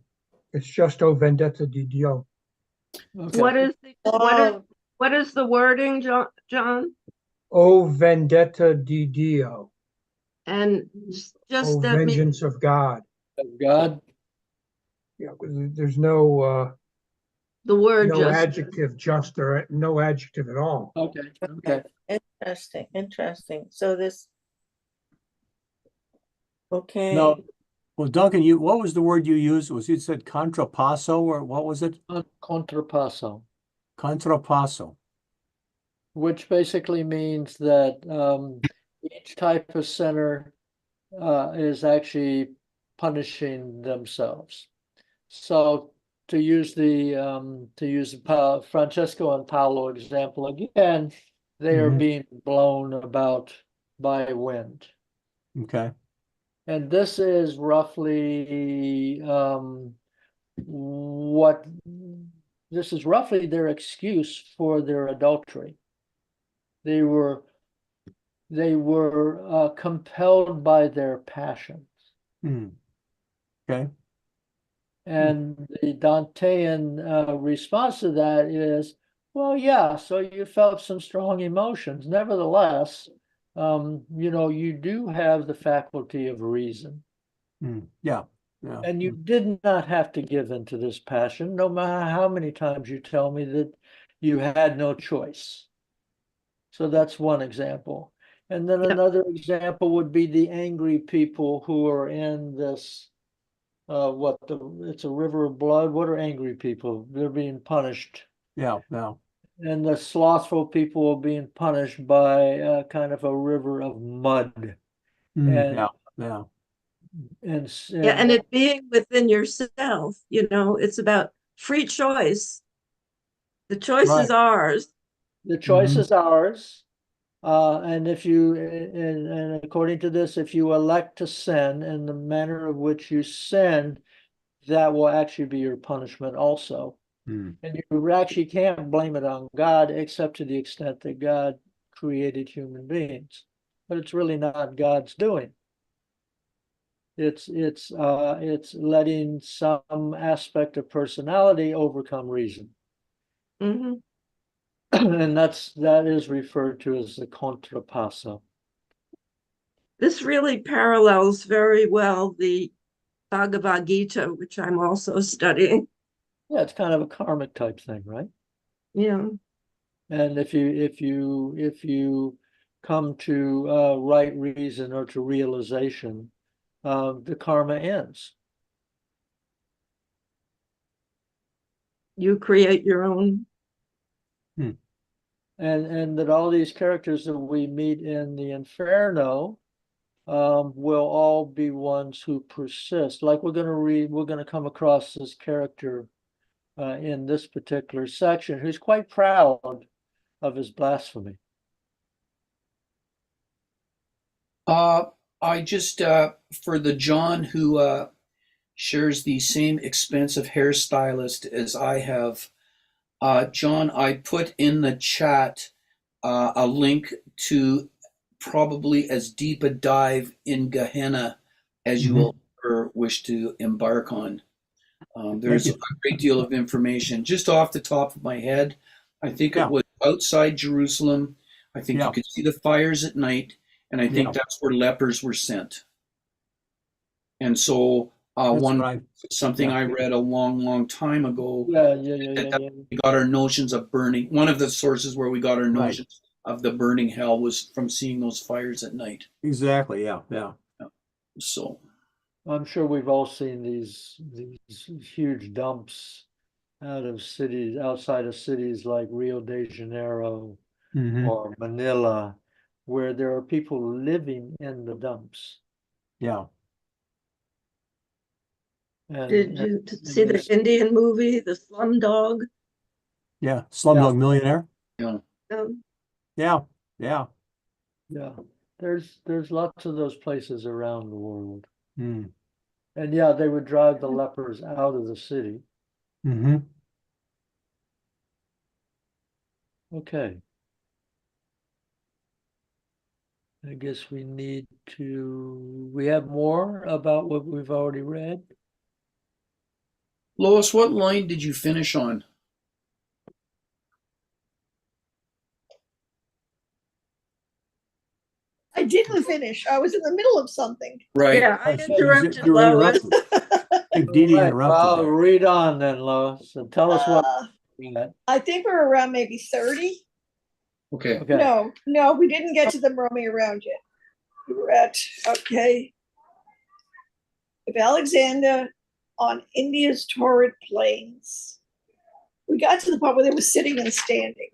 It's just O vendetta di Dio. Okay. What is the wording, John? O vendetta di Dio. And O that means vengeance of God. Of God. Yeah, there's no the word no just. adjective just or no adjective at all. Okay. Okay. interesting. So this okay. No. Well, Duncan, what was the word you used? You said contrapasso, or what was it? Contrapasso, Contrapasso. which basically means that each type of sinner is actually punishing themselves. So to use the Francesco and Paolo example again, they are Mhm. being blown about by wind. Okay. And this is roughly what this is roughly their excuse for their adultery. They were compelled by their passions. Hmm. Okay. And the Dantean response to that is, well, yeah, so you felt some strong emotions. Nevertheless, you do have the faculty of reason. Hmm. Yeah. Yeah. And you did not have to give in to this passion, no matter how many times you tell me that you had no choice. So that's one example. And then another example would be the angry people who are in this, it's a river of blood. What are angry people? They're being punished. Yeah. Yeah. And the slothful people are being punished by kind of a river of mud. And, Yeah. Yeah. And it being within yourself, it's about free choice. The choice Right. is ours. The choice is ours. And if you, and according to this, if you elect to sin in the manner of which you sin, that will actually be your punishment also. Hmm. And you actually can't blame it on God, except to the extent that God created human beings. But it's really not God's doing. It's letting some aspect of personality overcome reason. Mhm. And that is referred to as the contrapasso. This really parallels very well the Bhagavad Gita, which I'm also studying. Yeah, it's kind of a karmic type thing, right? Yeah. And if you come to right reason or to realization, the karma ends. You create your own. And that all these characters that we meet in the Inferno will all be ones who persist. Like we're going to come across this character in this particular section who's quite proud of his blasphemy. I just for the John who shares the same expensive hairstylist as I have, John, I put in the chat a link to probably as deep a dive in Gehenna as you will ever wish to embark on. There's a great deal of information. Just off the top of my head, I think it was outside Jerusalem. I think you could see the fires at night, and I think that's where lepers were sent. And so something I read a long time ago. We got our notions of burning. One of the sources where we got our notions of the burning hell was from seeing those fires at night. Exactly. Yeah. Yeah. So I'm sure we've all seen these huge dumps outside of cities like Rio de Janeiro or Manila, where there are people living in the dumps. Yeah. Did you see the Indian movie, The Slumdog? Yeah. Slumdog Millionaire. Yeah. Yeah, yeah. Yeah, there's lots of those places around the world. Mm. And yeah, they would drive the lepers out of the city. Mm-hmm. Okay. I guess we have more about what we've already read. Lois, what line did you finish on? I didn't finish. I was in the middle of something. Right. Yeah, I You interrupted were Lois. interrupted. I think Dee Dee Right, interrupted well, there. read on then, Lois, and tell us what. I think we're around maybe 30. Okay. Okay. No, we didn't get to them roaming around yet. We were at, okay. Of Alexander on India's torrid plains. We got to the part where they were sitting and standing.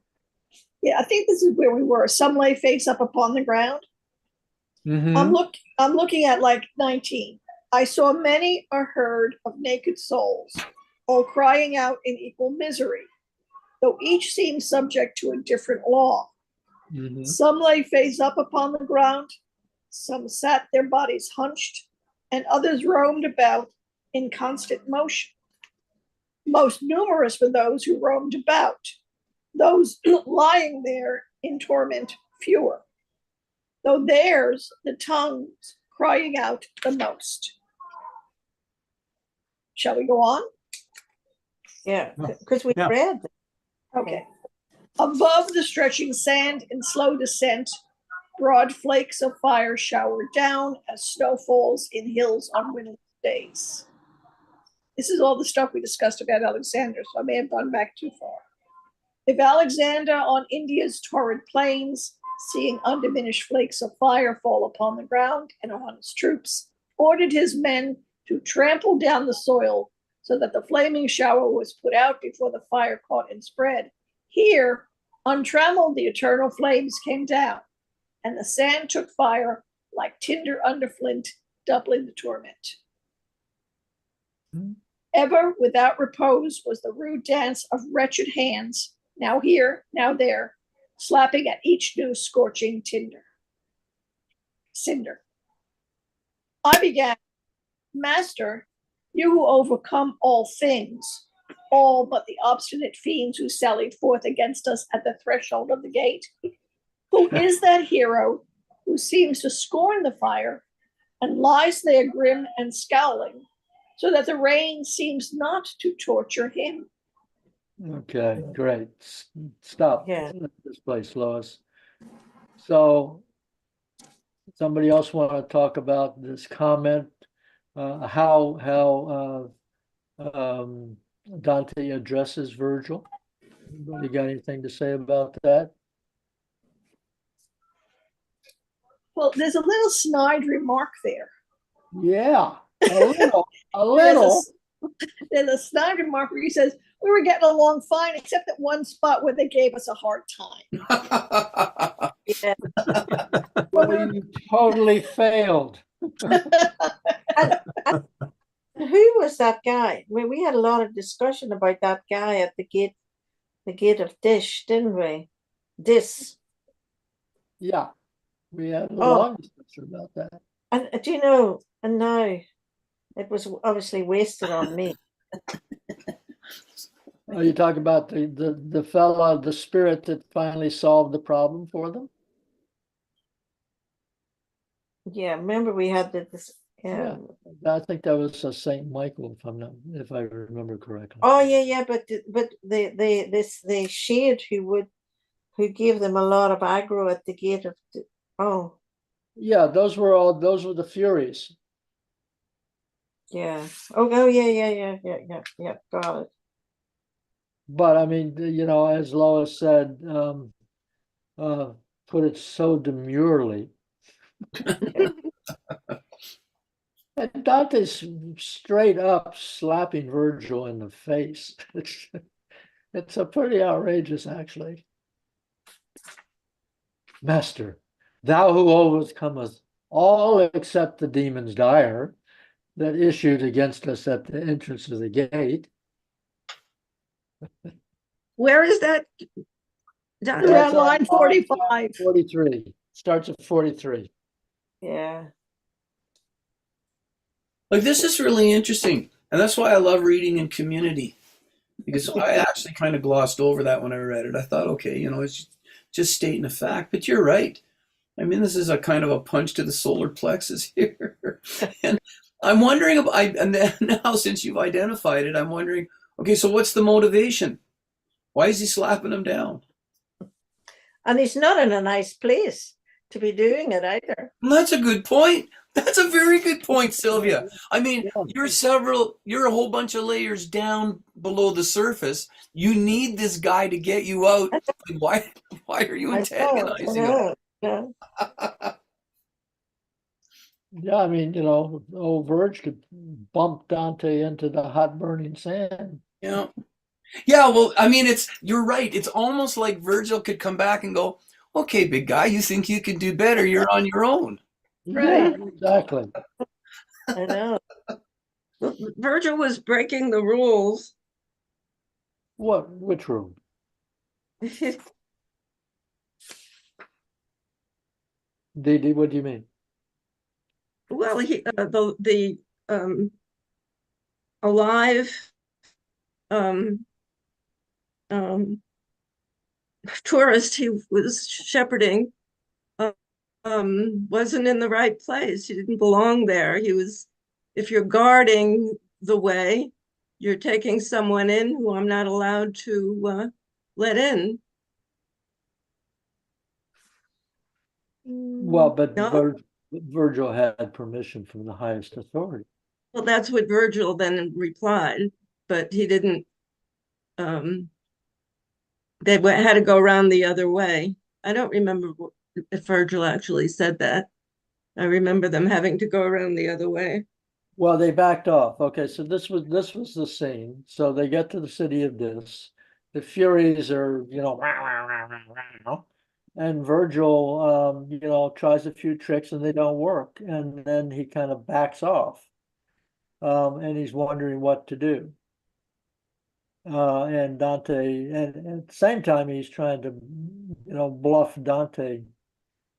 Yeah, I think this is where we were. Some lay face up upon the ground. Mhm. I'm looking at like 19. I saw many a herd of naked souls, all crying out in equal misery, though each seemed subject to a different law. Mhm. Some lay face up upon the ground, some sat their bodies hunched, and others roamed about in constant motion. Most numerous were those who roamed about, those lying there in torment fewer, though theirs the tongues crying out the most. Shall we go on? Yeah, because we Yeah. read. Okay. Above the stretching sand in slow descent, broad flakes of fire showered down as snow falls in hills on windless days. This is all the stuff we discussed about Alexander, so I may have gone back too far. If Alexander on India's torrid plains, seeing undiminished flakes of fire fall upon the ground and on his troops, ordered his men to trample down the soil so that the flaming shower was put out before the fire caught and spread, here, untrammeled, the eternal flames came down, and the sand took fire like tinder under flint, doubling the torment. Ever without repose was the rude dance of wretched hands, now here, now there, slapping at each new scorching cinder. I began, Master, you who overcome all things, all but the obstinate fiends who sallied forth against us at the threshold of the gate, who is that hero who seems to scorn the fire and lies there grim and scowling, so that the rain seems not to torture him? Okay, great. Stop Yeah. this place, Lois. So, somebody else want to talk about this comment? How Dante addresses Virgil? Anybody got anything to say about that? Well, there's a little snide remark there. Yeah, a little, a little. There's a snide remark where he says, we were getting along fine, except at one spot where they gave us a hard time. Yeah. Well, you totally failed. And who was that guy? I mean, we had a lot of discussion about that guy at the gate of Dish, didn't we? Yeah, we had a Oh. long discussion about that. And do you know, and now it was obviously wasted on me. Oh, you talk about the fella, the spirit that finally solved the problem for them? Yeah, remember we had this. Yeah, I think that was a Saint Michael, if I remember correctly. Oh yeah, but the shade who gave them a lot of aggro at the gate of Yeah, those were the Furies. yeah. Oh yeah, got it. But I mean, you know, as Lois said, put it so demurely. And Dante's straight up slapping Virgil in the face. It's a pretty outrageous, actually. Master, thou who overcomest all except the demon's dire that issued against us at the entrance of the gate. Where is that? Dante, Around That's on line 45. 43. Starts at 43. Yeah. Like, this is really interesting. And that's why I love reading in community. Because I actually kind of glossed over that when I read it. I thought, okay, it's just stating a fact. But you're right. I mean, this is a kind of a punch to the solar plexus here. And I'm wondering, and then now since you've identified it, I'm wondering, okay, so what's the motivation? Why is he slapping him down? And he's not in a nice place to be doing it either. Well, that's a good point. That's a very good point, Sylvia. I mean, Yeah. you're a whole bunch of layers down below the surface. You need this guy to get you out. Why are you I antagonizing him? know. Yeah. Yeah, I mean, old Verge could bump Dante into the hot burning sand. Yeah. Yeah, well, I mean, you're right. It's almost like Virgil could come back and go, okay, big guy, you think you can do better. You're on your own. Yeah, Right. exactly. I know. Virgil was breaking the rules. Which room? Didi, what do you mean? Well, the alive um, tourist he was shepherding wasn't in the right place. He didn't belong there. If you're guarding the way, you're taking someone in who I'm not allowed to let in. Well, but No, Virgil had permission from the highest authority. well, that's what Virgil then replied, but he didn't. They had to go around the other way. I don't remember if Virgil actually said that. I remember them having to go around the other way. Well, they backed off. Okay, so this was the scene. So they get to the city of Dis. The Furies are, and Virgil, tries a few tricks and they don't work, and then he kind of backs off, and he's wondering what to do. And Dante, and at the same time, he's trying to, bluff Dante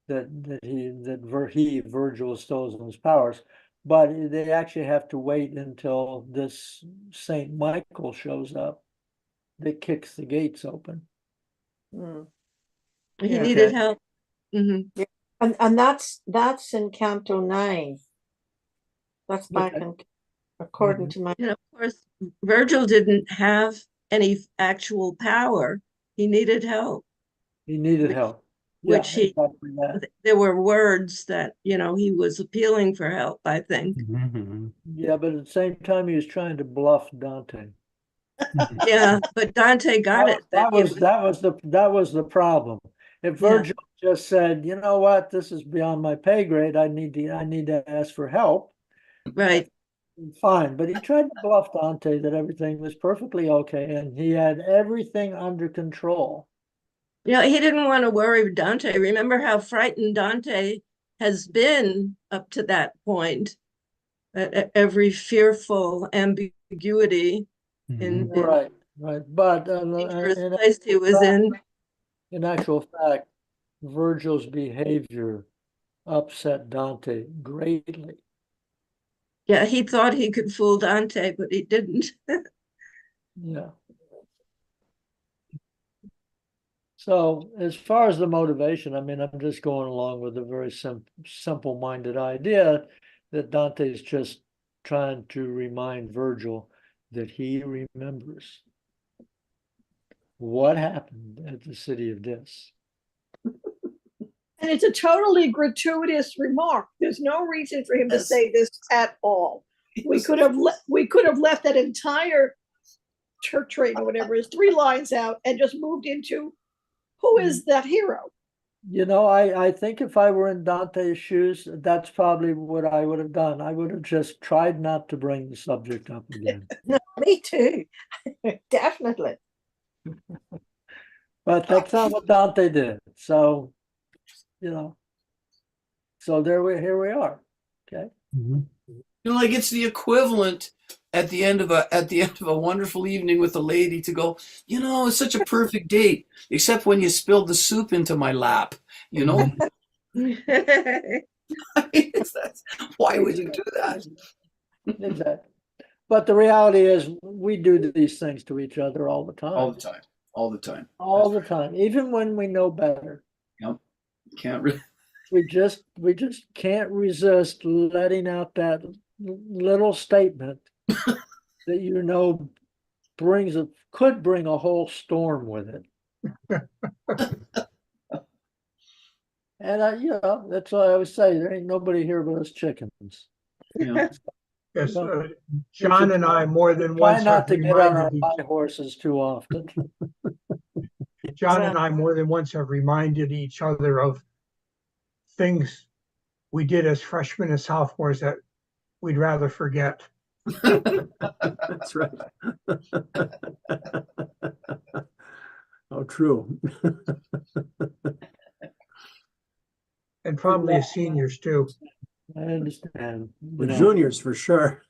that Virgil stole his powers. But they actually have to wait until this Saint Michael shows up that kicks the gates open. Mm. He Yeah. needed help. Mhm. Yeah. And that's in Canto 9. That's back Okay. in according to my And of course, Virgil didn't have any actual power. He needed help, He needed help. which Yeah, exactly that. there were words that, he was appealing for help, I think. Yeah, but at the same time, he was trying to bluff Dante. Yeah, but Dante got it. That was the problem. If Yeah. Virgil just said, you know what, this is beyond my pay grade, I need to ask for help, Right. fine. But he tried to bluff Dante that everything was perfectly okay and he had everything under control. He didn't want to worry Dante. Remember how frightened Dante has been up to that point. Every fearful ambiguity in Right. But dangerous place he was in actual fact, Virgil's behavior upset Dante greatly. Yeah, he thought he could fool Dante, but he didn't. Yeah. So as far as the motivation, I mean, I'm just going along with a very simple-minded idea that Dante is just trying to remind Virgil that he remembers what happened at the city of Dis. And it's a totally gratuitous remark. There's no reason for him to say this at all. We could have left that entire church train or whatever is 3 lines out and just moved into who is that hero? I think if I were in Dante's shoes, that's probably what I would have done. I would have just tried not to bring the subject up again. No, me too. Definitely. But that's not what Dante did. So, so here we are. Okay. Like, it's the equivalent at the end of a wonderful evening with a lady to go, it's such a perfect date, except when you spilled the soup into my lap, you know? Why would you do that? Exactly. But the reality is we do these things to each other all the time. All the time. All the time. All the time, even when we know better. Yep. Can't really. We just can't resist letting out that little statement that could bring a whole storm with it. And that's why I always say there ain't nobody here but us chickens. Yeah. Yes, Well, John and I more than Try once not have to get on our reminded high horses too often. John and I more than once have reminded each other of things we did as freshmen and sophomores that we'd rather forget. That's right. Oh, true. And probably as seniors too. I understand. The juniors for sure.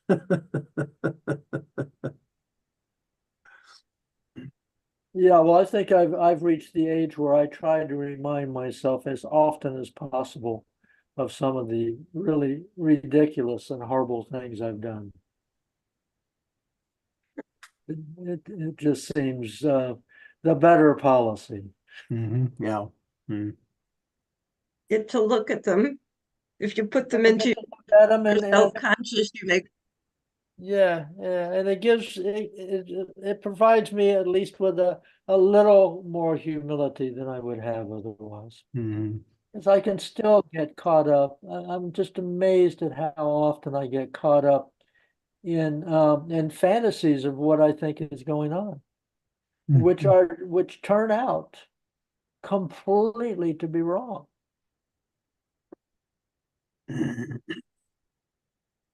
Yeah, well, I think I've reached the age where I try to remind myself as often as possible of some of the really ridiculous and horrible things I've done. It just seems the better policy. Yeah. Get to look at them. If you put them into At 'em your and self-conscious, you make yeah, and it provides me at least with a little more humility than I would have otherwise. Because I can still get caught up. I'm just amazed at how often I get caught up in fantasies of what I think is going on, which turn out completely to be wrong.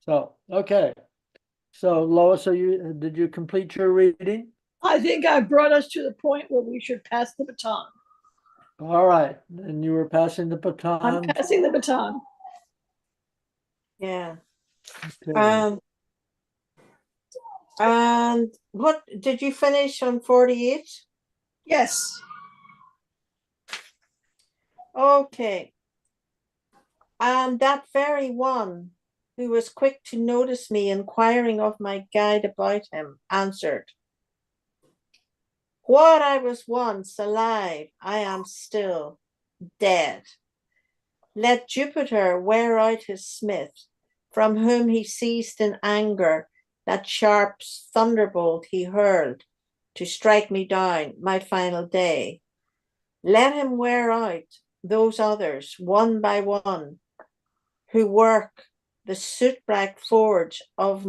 So, okay. So Lois, did you complete your reading? I think I brought us to the point where we should pass the baton. All right. And you were passing the I'm baton. passing the baton. Yeah. Okay. And what did you finish on 48? Yes. Okay. And that very one who was quick to notice me, inquiring of my guide about him, answered, "What I was once alive, I am still dead. Let Jupiter wear out his smith, from whom he seized in anger that sharp thunderbolt he hurled to strike me down my final day. Let him wear out those others one by one, who work the soot-black forge of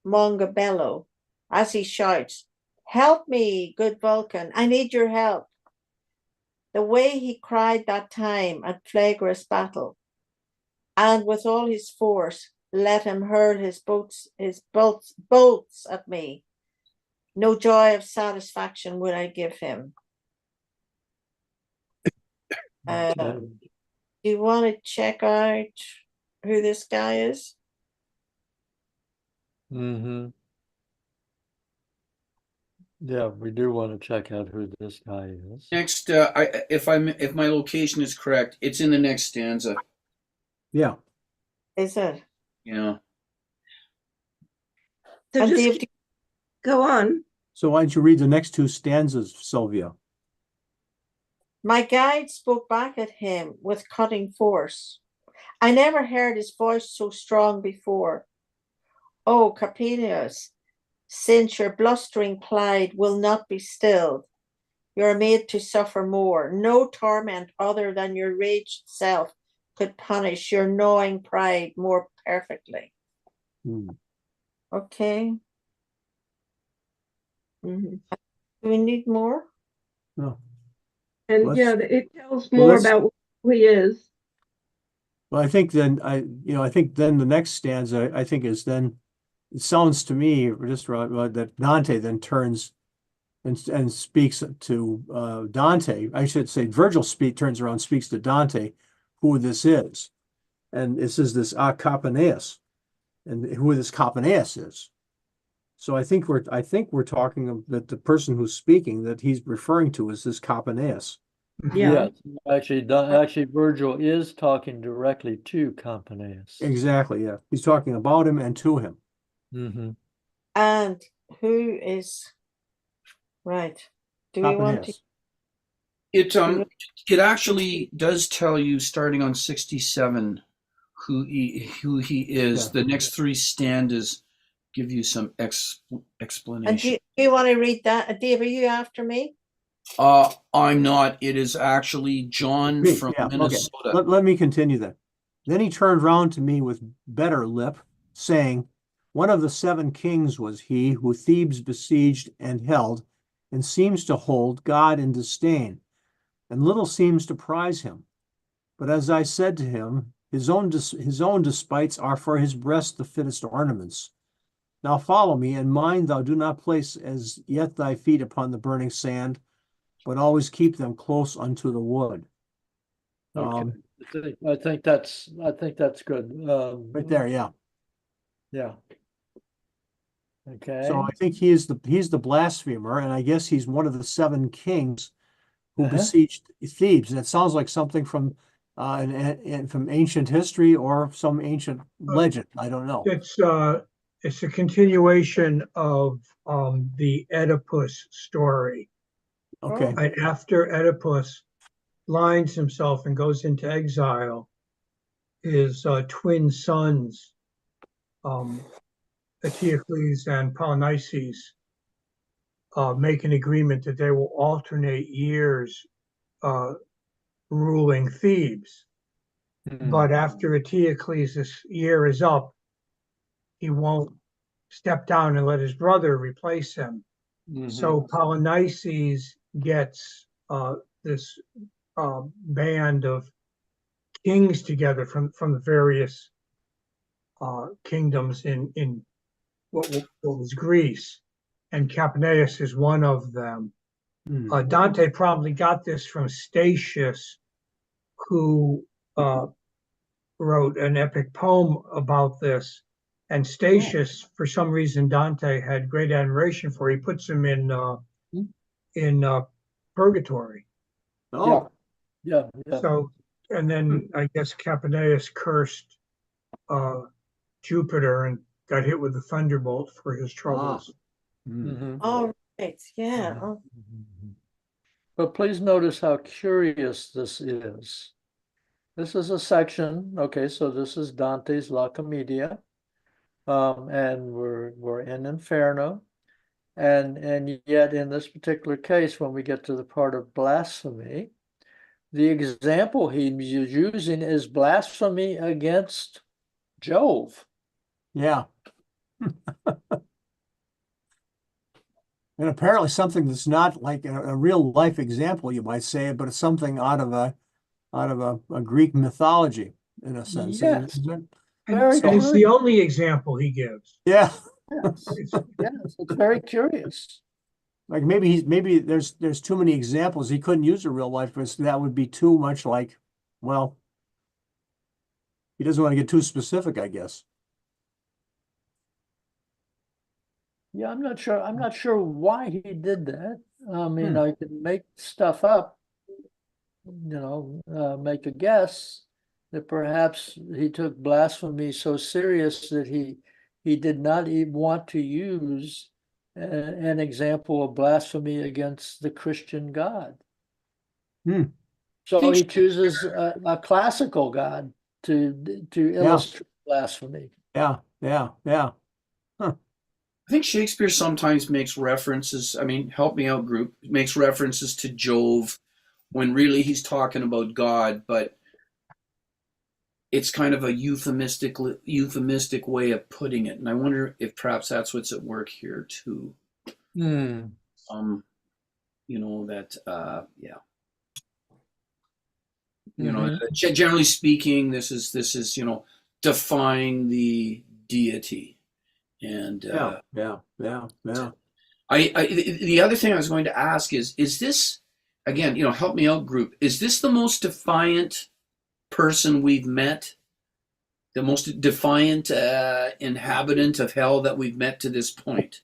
Mongabello, as he shouts, 'Help me, good Vulcan, I need your help.' The way he cried that time at Phlegra's battle, and with all his force let him hurl his bolts at me. No joy of satisfaction would I give him." Do you want to check out who this guy is? Yeah, we do want to check out who this guy is. Next, if my location is correct, it's in the next stanza. Yeah. Is it? Yeah. So And just Dave, go on. So why don't you read the next two stanzas, Sylvia? my guide spoke back at him with cutting force. I never heard his voice so strong before. "Oh, Carpenius, since your blustering pride will not be stilled, you're made to suffer more. No torment other than your rage itself could punish your gnawing pride more perfectly." Okay. Do we need more? No. And Let's- yeah, it tells more about who he is. Well, I think then the next stanza, I think is then, it sounds to me just that Dante then turns and speaks to Dante. I should say Virgil turns around, speaks to Dante, who this is. And this is this Carpeneus, and who this Carpeneus is. So I think we're talking that the person who's speaking that he's referring to is this Capaneus. Yeah. Yes, actually, Virgil is talking directly to Campaneus. Exactly, yeah. He's talking about him and to him. Mm-hmm. And who is right? Do we want to? Capaneus. It actually does tell you starting on 67 who he is. Yeah. The next three stanzas give you some And explanation. do you want to read that? Dave, are you after me? I'm not. It is actually John Me, from yeah, okay. Minnesota. Let me continue then. Then he turned round to me with better lip, saying, one of the 7 kings was he who Thebes besieged and held, and seems to hold God in disdain, and little seems to prize him. But as I said to him, his own despites are for his breast the fittest ornaments. Now follow me, and mind thou do not place as yet thy feet upon the burning sand, but always keep them close unto the wood. Okay. I think that's good. Right there, yeah. Yeah. Okay. So I think he's the blasphemer, and I guess he's one of the 7 kings who besieged Thebes. And it sounds like something from from ancient history or some ancient legend. I don't know. It's a continuation of the Oedipus story. Okay. Right after Oedipus blinds himself and goes into exile, his twin sons, Eteocles and Polynices, make an agreement that they will alternate years ruling Thebes. But after Eteocles' year is up, he won't step down and let his brother replace him. So Polynices gets this band of kings together from the various kingdoms in what was Greece, and Capaneus is one of them. Dante probably got this from Statius, who wrote an epic poem about this. And Statius, for some reason, Dante had great admiration for. He puts him in purgatory. Oh, Yeah. So, and then I guess Capaneus cursed Jupiter and got hit with the thunderbolt for his troubles. All right. Yeah. But please notice how curious this is. This is a section. Okay, so this is Dante's La Commedia, and we're in Inferno, and yet in this particular case, when we get to the part of blasphemy, the example he's using is blasphemy against Jove. Yeah. And apparently something that's not like a real life example, you might say, but it's something out of a Greek mythology in a sense. Yes. Isn't it? Very And it's the only example he gives. Yeah. Yes, it's very curious. Like maybe there's too many examples. He couldn't use a real life because that would be too much like, well, he doesn't want to get too specific, I guess. Yeah, I'm not sure why he did that. I mean, I can make stuff up, make a guess that perhaps he took blasphemy so serious that he did not even want to use an example of blasphemy against the Christian God. So he chooses a classical God to illustrate blasphemy. Yeah. I think Shakespeare sometimes makes references. I mean, Help Me Out group makes references to Jove when really he's talking about God, but it's kind of a euphemistic way of putting it. And I wonder if perhaps that's what's at work here too. Generally speaking, this is defying the deity. And yeah. The other thing I was going to ask is this, again, Help Me Out group, is this the most defiant person we've met? The most defiant inhabitant of hell that we've met to this point?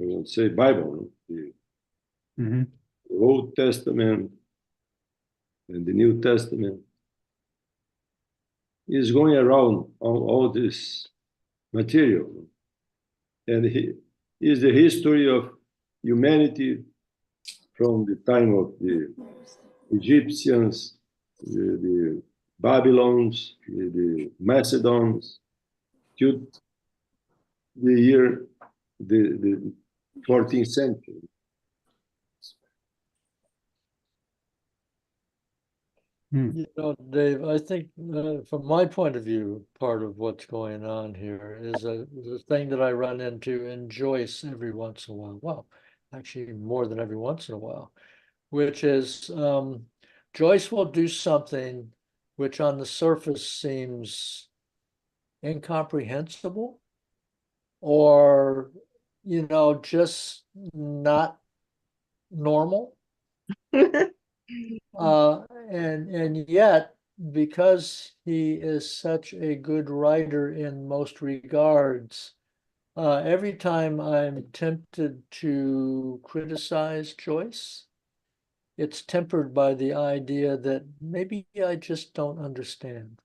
I would say Bible, the Old Testament and the New Testament, is going around all this material. And he is the history of humanity from the time of the Egyptians, the Babylons, the Macedons, to the year, the 14th century. You know, Dave, I think from my point of view, part of what's going on here is a thing that I run into in Joyce every once in a while. Well, actually more than every once in a while, which is Joyce will do something which on the surface seems incomprehensible or, you know, just not normal. And yet, because he is such a good writer in most regards, every time I'm tempted to criticize Joyce, it's tempered by the idea that maybe I just don't understand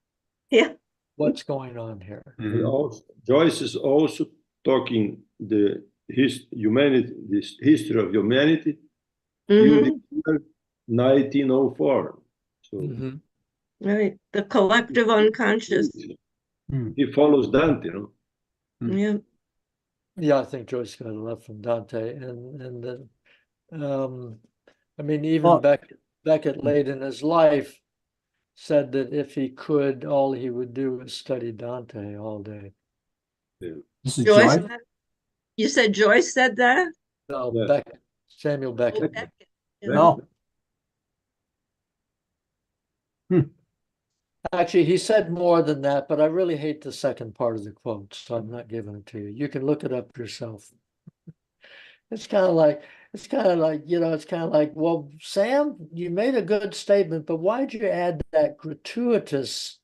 Yeah. what's going on here. And also, Joyce is also talking the humanity, this history of humanity, till the year 1904. So Right. The collective unconscious. he follows Dante, you know. Yeah. Yeah, I think Joyce got a lot from Dante, and I mean, even Well- Beckett late in his life said that if he could, all he would do is study Dante all day. This is Joyce, Joy. you said Joyce said that? No, Yeah. Beckett, Samuel Oh, Beckett. Beckett. No. Actually, he said more than that, but I really hate the second part of the quote, so I'm not giving it to you. You can look it up yourself. It's kind of like, you know, it's kind of like, well, Sam, you made a good statement, but why'd you add that gratuitous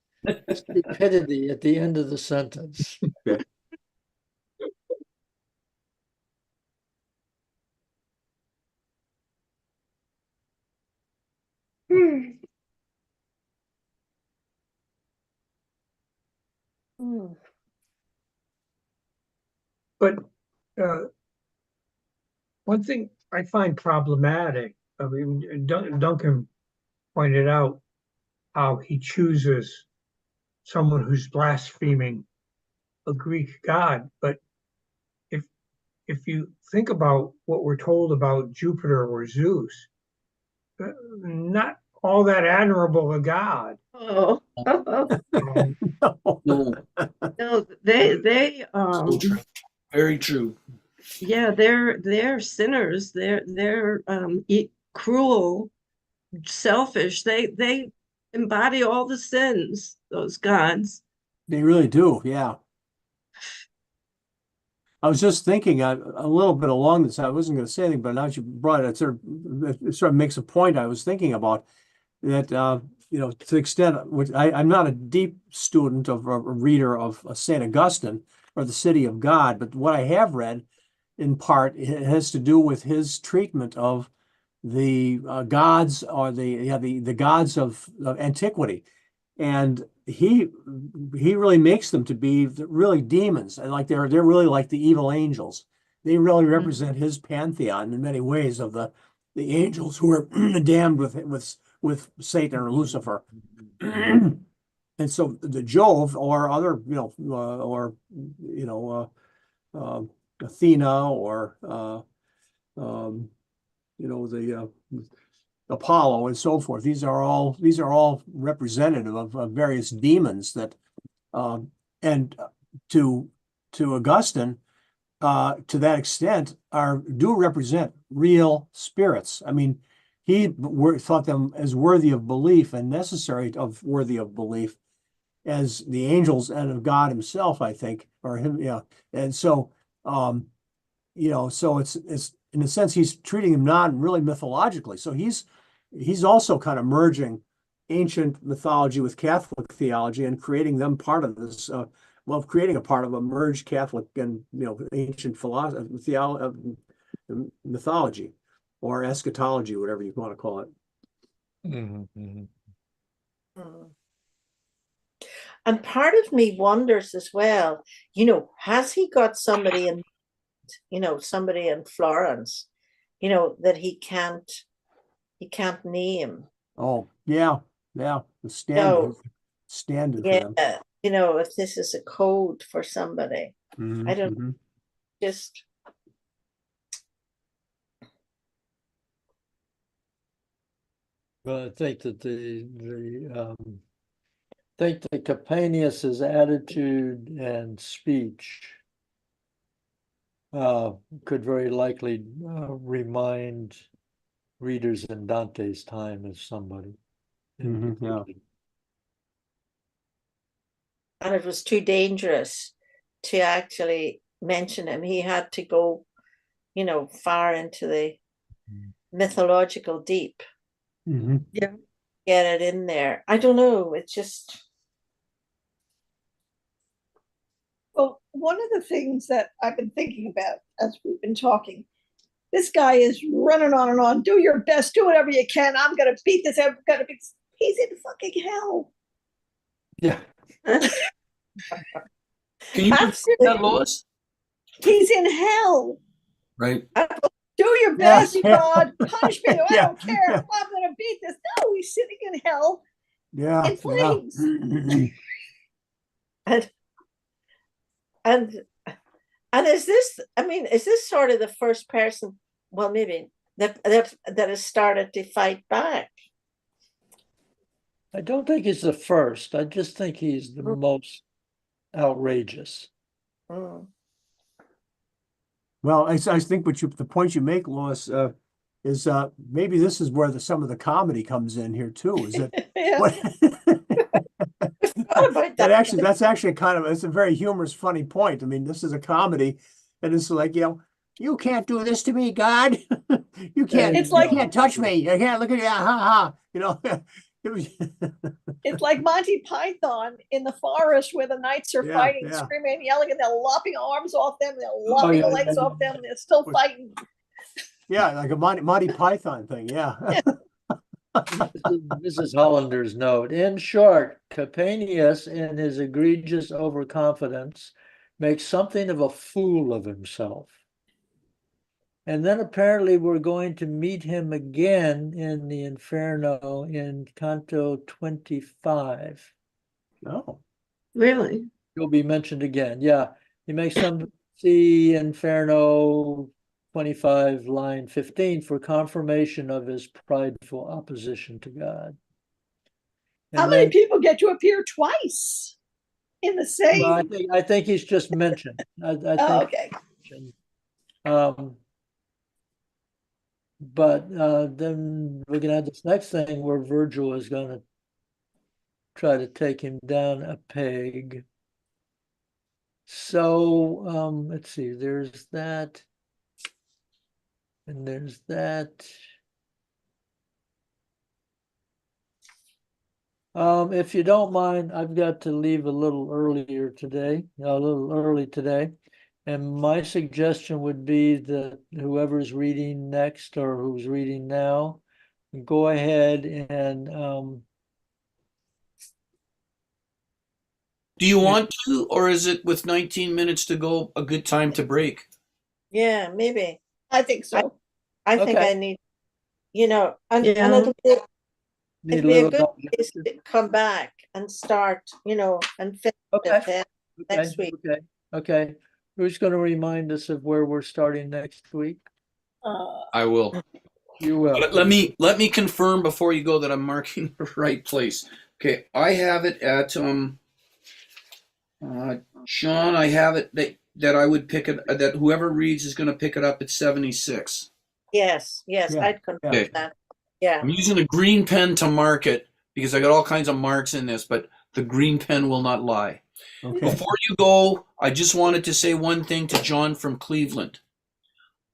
stupidity at the end of the sentence? But one thing I find problematic, I mean, Duncan pointed out how he chooses someone who's blaspheming a Greek god. But if you think about what we're told about Jupiter or Zeus, not all that admirable a god. Oh. No, No, they so true. Very true. yeah, they're sinners. They're cruel, selfish. They embody all the sins, those gods. They really do, yeah. I was just thinking a little bit along this. I wasn't going to say anything, but now that you brought it, it sort of makes a point I was thinking about that, you know, to the extent which I'm not a deep student of a reader of St. Augustine or the City of God, but what I have read in part it has to do with his treatment of the gods or the gods of antiquity. And he really makes them to be really demons, and like they're really like the evil angels. They really represent his pantheon in many ways of the angels who are damned with Satan or Lucifer. And so the Jove or other, Athena or the Apollo and so forth. These are all representative of various demons that, and to Augustine, to that extent, do represent real spirits. I mean, he thought them as worthy of belief and necessary of worthy of belief as the angels and of God himself, I think, or him, yeah. And so, so it's in a sense he's treating them not really mythologically. So he's also kind of merging ancient mythology with Catholic theology and creating them part of this well, creating a part of a merged Catholic and ancient philosophy, mythology, or eschatology, whatever you want to call it. Mhm. Mm. And part of me wonders as well, has he got somebody somebody in Florence, that he can't name? Oh, yeah, the So, stand-in for yeah, them. if this is a code for somebody. I don't Mhm. just But I think that think that Capanius's attitude and speech could very likely remind readers in Dante's time of somebody. Yeah. and it was too dangerous to actually mention him. He had to go, far into the mythological deep, Mhm. Yeah. get it in there. I don't know. It's just Well, one of the things that I've been thinking about as we've been talking, this guy is running on and on. Do your best, do whatever you can. I'm gonna beat this. I'm gonna beat this. He's in fucking hell. Yeah. Can you repeat that, Lois? He's in hell. Right. Do your Yeah, best, yeah. God. Punish me. I Yeah, don't care. yeah. I'm gonna beat this. No, he's sitting in hell Yeah, in flames. and and and is this sort of the first person, well, maybe that has started to fight back? I don't think he's the first. I just think he's the most outrageous. Mm. Well, I think the point you make, Lois, is maybe this is where some of the comedy comes in here too. Is that Yeah. what? What about that? That's actually it's a very humorous, funny point. I mean, this is a comedy, and it's like, you can't do this to me, God. You can't. It's like- you can't touch me. You can't look at you. Ha ha. It was. It's like Monty Python in the forest where the knights are Yeah, fighting, yeah. screaming and yelling, and they're lopping arms off them, they're lopping yeah, legs yeah, off them, and they're still fighting. Yeah, like a Monty Python thing. Yeah. This is Hollander's note. In short, Capanius, in his egregious overconfidence, makes something of a fool of himself. And then apparently we're going to meet him again in the Inferno in Canto 25. Oh. Really? He'll be mentioned again. Yeah, he makes some see Inferno 25, line 15, for confirmation of his prideful opposition to God. How And many then, people get to appear twice in the same? well, I think he's just mentioned. I think okay. But then we're gonna have this next thing where Virgil is gonna try to take him down a peg. So let's see, there's that, and there's that. If you don't mind, I've got to leave a little early today. And my suggestion would be that whoever's reading next or who's reading now, go ahead and Do you want to, or is it with 19 minutes to go a good time to break? Yeah, maybe. I think so. I think Okay. I need, and Yeah. it'll need it'd be a little good digestion. place to come back and start, and finish Okay. it then next week. Okay. Who's going to remind us of where we're starting next week? I will. You will. Let me confirm before you go that I'm marking the right place. Okay, I have it at Sean. I have it that I would pick it, that whoever reads is going to pick it up at 76. Yes, Yeah, I'd confirm yeah. that. Yeah. I'm using a green pen to mark it because I got all kinds of marks in this, but the green pen will not lie. Okay. Before you go, I just wanted to say one thing to John from Cleveland.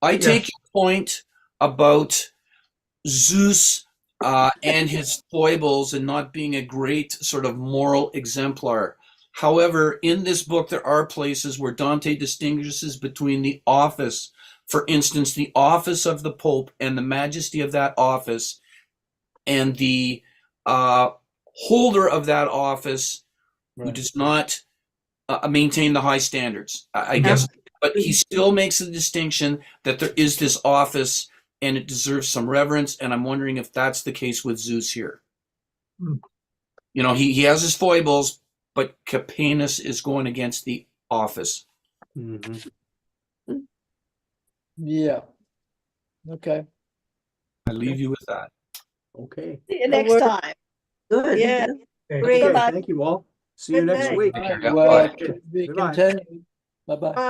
I take your point about Zeus and his foibles and not being a great sort of moral exemplar. However, in this book, there are places where Dante distinguishes between the office, for instance, the office of the Pope and the majesty of that office, and the holder of that office who does not maintain the high standards, I guess. But he still makes the distinction that there is this office and it deserves some reverence. And I'm wondering if that's the case with Zeus here. You know, he has his foibles, but Capenus is going against the office. Yeah. Okay. I leave you with that. Okay. See you next time. Good. Yeah. Okay. Great. Okay, Bye-bye. thank you all. See you Good next night. week. Take care. Well, Okay. to be Goodbye. continued. Bye-bye. Bye.